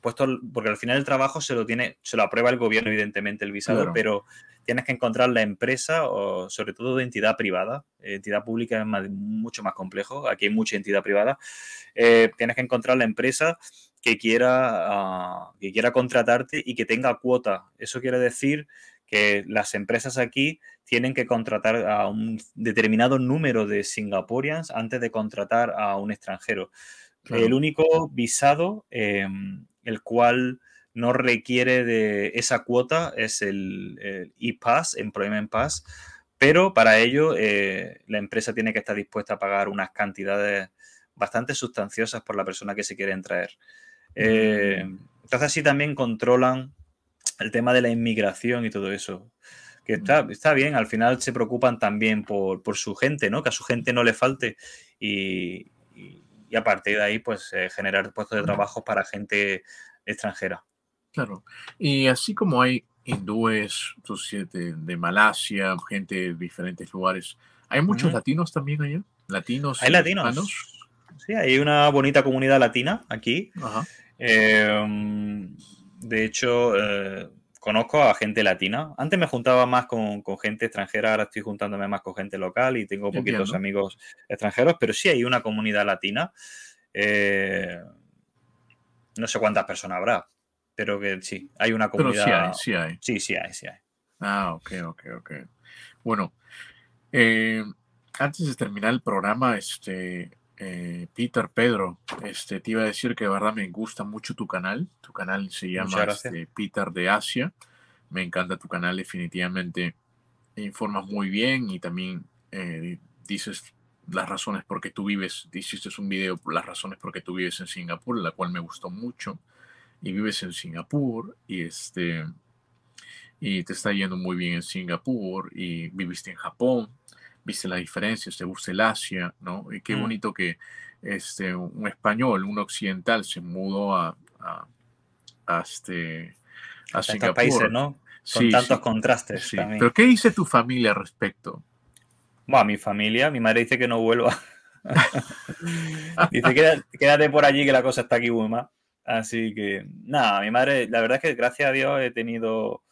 S2: puestos, porque al final el trabajo se lo aprueba el gobierno, evidentemente, el visado,
S1: Claro.
S2: pero tienes que encontrar la empresa o sobre todo de entidad privada. Entidad pública es mucho más complejo, aquí hay mucha entidad privada. Tienes que encontrar la empresa que quiera contratarte y que tenga cuota. Eso quiere decir que las empresas aquí tienen que contratar a un determinado número de Singaporeans antes de contratar a un extranjero. El
S1: Claro.
S2: único visado el cual no requiere de esa cuota es el E-Pass, Employment Pass, pero para ello la empresa tiene que estar dispuesta a pagar unas cantidades bastante sustanciosas por la persona que se quiere traer.
S1: Mm,
S2: Entonces así también controlan el tema de la inmigración y todo eso. Que
S1: mm.
S2: está bien, al final se preocupan también por su gente, ¿no? Que a su gente no le falte y a partir de ahí, pues generar puestos de trabajo para gente extranjera.
S1: Claro. Y así como hay hindúes, de Malasia, gente de diferentes lugares, ¿hay muchos
S2: Ujú.
S1: latinos también allá? ¿Latinos
S2: Hay
S1: y hispanos?
S2: latinos. Sí, hay una bonita comunidad latina aquí.
S1: Ajá.
S2: De hecho, conozco a gente latina. Antes me juntaba más con gente extranjera, ahora estoy juntándome más con gente local y tengo poquitos
S1: Entiendo.
S2: amigos extranjeros, pero sí hay una comunidad latina. Eh, no sé cuántas personas habrá, pero que sí, hay una
S1: Pero sí hay,
S2: comunidad.
S1: sí hay.
S2: Sí, sí hay, sí hay.
S1: Ah, ok, ok, ok. Bueno, eh, antes de terminar el programa, Peter, Pedro, te iba a decir que de verdad me gusta mucho tu canal. Tu canal se
S2: Muchas
S1: llama
S2: gracias.
S1: Peter de Asia. Me encanta tu canal, definitivamente informas muy bien y también dices las razones por qué tú vives. Hiciste un video por las razones por qué tú vives en Singapur, la cual me gustó mucho. Y vives en Singapur y te está yendo muy bien en Singapur y viviste en Japón, viste las diferencias, te gusta el Asia, ¿no? Y qué
S2: Mm.
S1: bonito que un español, un occidental, se mudó a, a
S2: A estos países,
S1: Singapur.
S2: ¿no? Con
S1: Sí,
S2: tantos
S1: sí,
S2: contrastes
S1: sí. Pero
S2: también.
S1: ¿qué dice tu familia al respecto?
S2: Bueno, mi familia, mi madre dice que no vuelva. Dice, quédate por allí que la cosa está aquí muy mal. Así que, nada, mi madre, la verdad es que gracias a Dios he tenido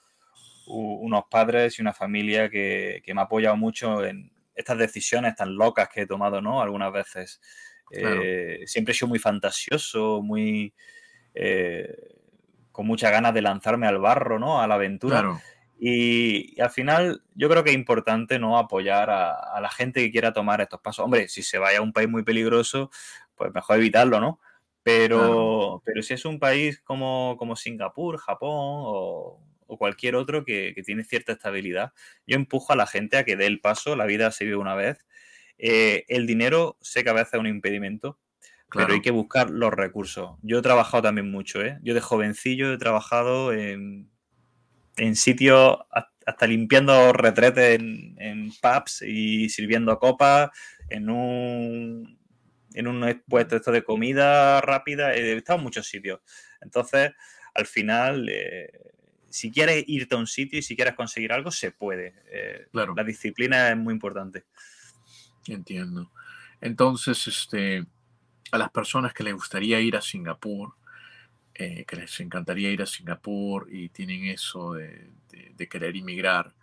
S2: unos padres y una familia que me ha apoyado mucho en estas decisiones tan locas que he tomado, ¿no? Algunas veces.
S1: Claro,
S2: Siempre he sido muy fantasioso, muy eh, con muchas ganas de lanzarme al barro, ¿no? A la aventura.
S1: claro,
S2: Y al final yo creo que es importante no apoyar a la gente que quiera tomar estos pasos. Hombre, si se vaya a un país muy peligroso, pues mejor evitarlo, ¿no?
S1: claro,
S2: Pero si es un país como Singapur, Japón o cualquier otro que tiene cierta estabilidad, yo empujo a la gente a que dé el paso, la vida se vive una vez. El dinero sé que a veces es un impedimento, pero hay
S1: claro.
S2: que buscar los recursos. Yo he trabajado también mucho, ¿eh? Yo de jovencillo he trabajado en sitios hasta limpiando retretes en pubs y sirviendo copas en un puesto esto de comida rápida. He estado en muchos sitios. Entonces, al final, si quieres irte a un sitio y si quieres conseguir algo, se puede.
S1: Claro,
S2: La disciplina es muy importante.
S1: entiendo. Entonces, a las personas que les gustaría ir a Singapur, que les encantaría ir a Singapur y tienen eso de querer inmigrar.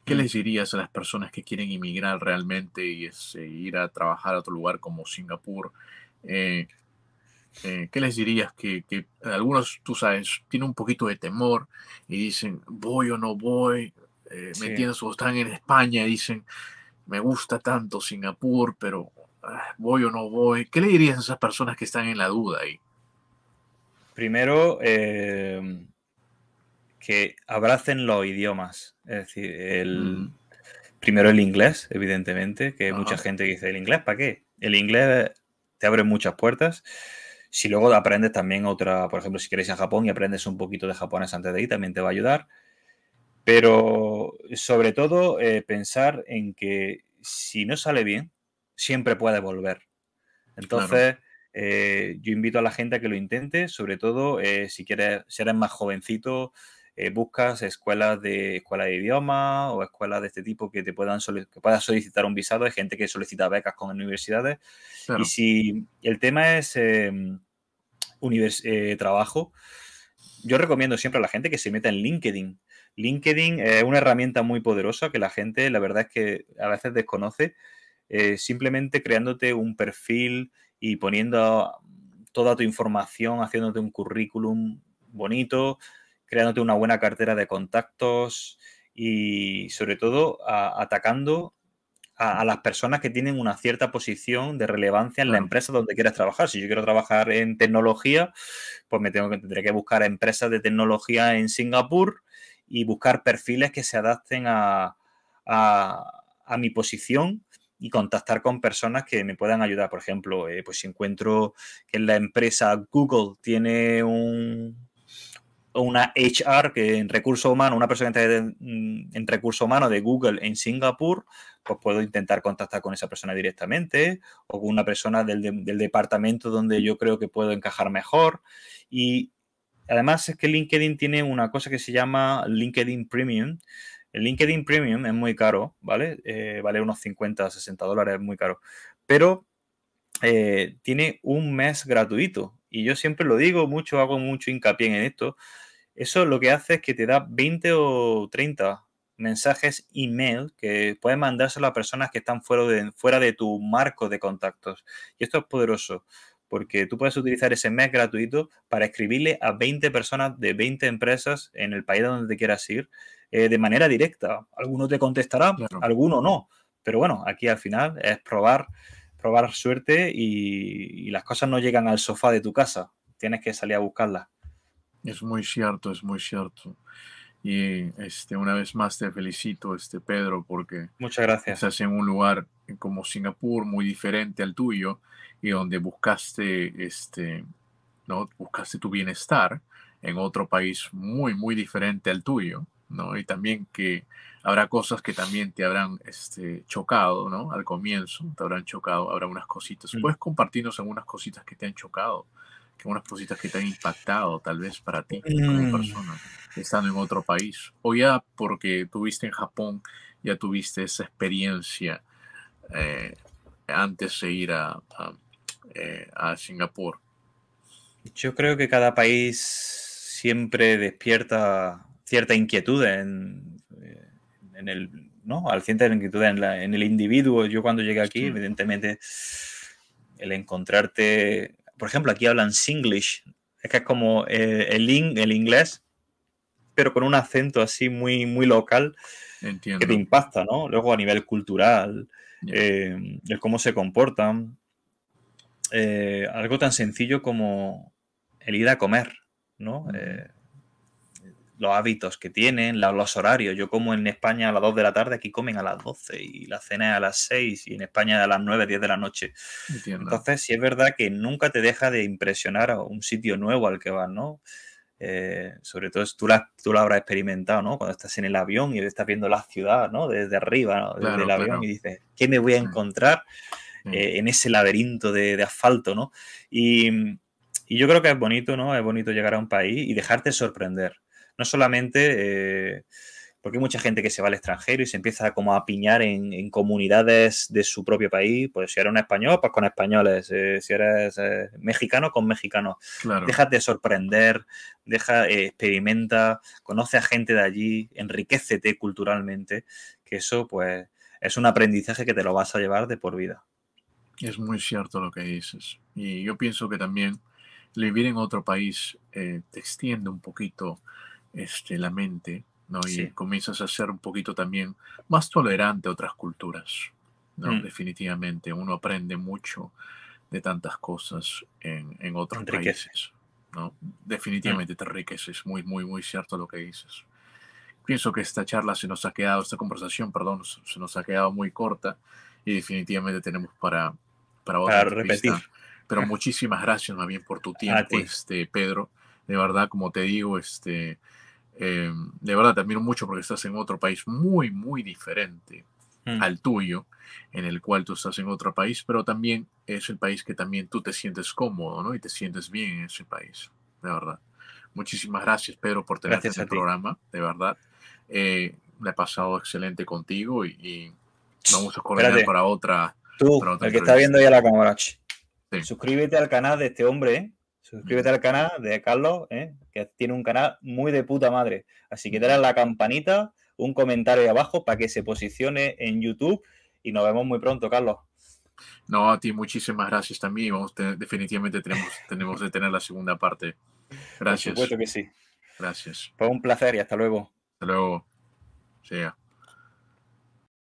S1: ¿Qué
S2: Mm.
S1: les dirías a las personas que quieren inmigrar realmente y ir a trabajar a otro lugar como Singapur? Eh, ¿Qué les dirías? Que algunos, tú sabes, tienen un poquito de temor y dicen, voy o no voy. ¿Me
S2: Sí.
S1: entiendes? O están en España y dicen, me gusta tanto Singapur, pero voy o no voy. ¿Qué le dirías a esas personas que están en la duda ahí?
S2: Primero, que abracen los idiomas. Es decir,
S1: Ujú.
S2: primero el inglés, evidentemente, que hay mucha
S1: Ajá,
S2: gente que dice, ¿el inglés para qué? El inglés te abre muchas puertas. Si luego aprendes también otra, por ejemplo, si quieres ir a Japón y aprendes un poquito de japonés antes de ir, también te va a ayudar. Pero sobre todo pensar en que si no sale bien, siempre puede volver.
S1: claro.
S2: Entonces, yo invito a la gente a que lo intente, sobre todo si quieres, si eres más jovencito, buscas escuelas de idioma o escuelas de este tipo que te que puedas solicitar un visado. Hay gente que solicita becas con universidades. Y
S1: Claro,
S2: si el tema es trabajo, yo recomiendo siempre a la gente que se meta en LinkedIn. LinkedIn es una herramienta muy poderosa que la gente, la verdad es que a veces desconoce. Simplemente creándote un perfil y poniendo toda tu información, haciéndote un currículum bonito, creándote una buena cartera de contactos y sobre todo atacando a las personas que tienen una cierta posición de relevancia en la
S1: claro.
S2: empresa donde quieras trabajar. Si yo quiero trabajar en tecnología, pues tendré que buscar empresas de tecnología en Singapur y buscar perfiles que se adapten a mi posición y contactar con personas que me puedan ayudar. Por ejemplo, pues si encuentro que en la empresa Google tiene una HR que en recursos humanos, una persona que está en recursos humanos de Google en Singapur, pues puedo intentar contactar con esa persona directamente o con una persona del departamento donde yo creo que puedo encajar mejor. Y además es que LinkedIn tiene una cosa que se llama LinkedIn Premium. El LinkedIn Premium es muy caro, ¿vale? Vale unos 50 60 dólares, es muy caro. Pero tiene un mes gratuito. Y yo siempre lo digo mucho, hago mucho hincapié en esto. Eso lo que hace es que te da 20 o 30 mensajes email que puedes mandárselo a personas que están fuera de tu marco de contactos. Y esto es poderoso, porque tú puedes utilizar ese mes gratuito para escribirle a 20 personas de 20 empresas en el país donde te quieras ir de manera directa. Alguno te contestará,
S1: Claro,
S2: alguno no. Pero bueno, aquí al final es probar suerte y las cosas no llegan al sofá de tu casa. Tienes que salir a buscarlas.
S1: es muy cierto, es muy cierto. Y una vez más te felicito, Pedro, porque
S2: Muchas gracias.
S1: estás en un lugar como Singapur muy diferente al tuyo y donde buscaste, ¿no? Buscaste tu bienestar en otro país muy, muy diferente al tuyo, ¿no? Y también que habrá cosas que también te habrán, chocado, ¿no? Al comienzo te habrán chocado, habrá unas cositas.
S2: Mm.
S1: ¿Puedes compartirnos algunas cositas que te han chocado? Que unas cositas que te han impactado, tal vez para ti, como
S2: Mm,
S1: persona, estando en otro país. O ya porque tuviste en Japón, ya tuviste esa experiencia eh, antes de ir a Singapur.
S2: Yo creo que cada país siempre despierta cierta inquietud en el, ¿no? Al cierta inquietud en el individuo. Yo cuando llegué aquí,
S1: Sí,
S2: evidentemente, el encontrarte, por ejemplo, aquí hablan Singlish, es que es como el inglés, pero con un acento así muy, muy local que te
S1: entiendo.
S2: impacta, ¿no? Luego a nivel cultural,
S1: Ya.
S2: el cómo se comportan. Algo tan sencillo como el ir a comer, ¿no?
S1: Ujú.
S2: Los hábitos que tienen, los horarios. Yo como en España a las 2 de la tarde, aquí comen a las 12 y la cena es a las 6 y en España a las 9 10 de la noche.
S1: Entiendo.
S2: Entonces, sí es verdad que nunca te deja de impresionar a un sitio nuevo al que vas, ¿no? Sobre todo tú lo habrás experimentado, ¿no? Cuando estás en el avión y estás viendo la ciudad, ¿no? Desde arriba, ¿no? Desde el
S1: Claro,
S2: avión y
S1: claro.
S2: dices, ¿qué me voy a
S1: Sí,
S2: encontrar
S1: sí.
S2: en ese laberinto de asfalto, ¿no? Y, y yo creo que es bonito, ¿no? Es bonito llegar a un país y dejarte sorprender. No solamente Porque hay mucha gente que se va al extranjero y se empieza como a piñar en comunidades de su propio país. Pues si eres un español, pues con españoles. Si eres mexicano, con mexicanos.
S1: Claro,
S2: Déjate sorprender, experimenta, conoce a gente de allí, enriquécete culturalmente, que eso pues es un aprendizaje que te lo vas a llevar de por vida.
S1: es muy cierto lo que dices. Y yo pienso que también el vivir en otro país te extiende un poquito la mente, ¿no? Y
S2: Sí.
S1: comienzas a ser un poquito también más tolerante a otras culturas, ¿no?
S2: Mm,
S1: Definitivamente, uno aprende mucho de tantas cosas en otros
S2: enriquece.
S1: países, ¿no?
S2: Mm,
S1: Definitivamente te enriqueces, muy, muy, muy cierto lo que dices. Pienso que esta charla se nos ha quedado, esta conversación, perdón, se nos ha quedado muy corta y definitivamente tenemos para otra
S2: para repetir.
S1: entrevista. Pero muchísimas gracias más bien por tu
S2: A
S1: tiempo,
S2: ti.
S1: Pedro. De verdad, como te digo, de verdad te admiro mucho porque estás en otro país muy, muy diferente
S2: Mm,
S1: al tuyo, en el cual tú estás en otro país, pero también es el país que también tú te sientes cómodo, ¿no? Y te sientes bien en ese país, de verdad. Muchísimas gracias, Pedro, por tenerte en
S2: gracias
S1: el
S2: a ti.
S1: programa, de verdad. Me he pasado excelente contigo y vamos a coordinar
S2: Espérate,
S1: para
S2: tú,
S1: otra
S2: el que está
S1: entrevista.
S2: viendo ya la cámara,
S1: Sí.
S2: suscríbete al canal de este hombre, ¿eh? Suscríbete
S1: Ujú,
S2: al canal de Carlos, ¿eh? Que tiene un canal muy de puta madre. Así que dale a
S1: ujú.
S2: la campanita, un comentario ahí abajo para que se posicione en YouTube y nos vemos muy pronto, Carlos.
S1: No, a ti muchísimas gracias también. Definitivamente tenemos de tener la segunda parte.
S2: Por
S1: Gracias,
S2: supuesto que sí.
S1: gracias.
S2: Fue un placer y hasta luego.
S1: Hasta luego. See ya.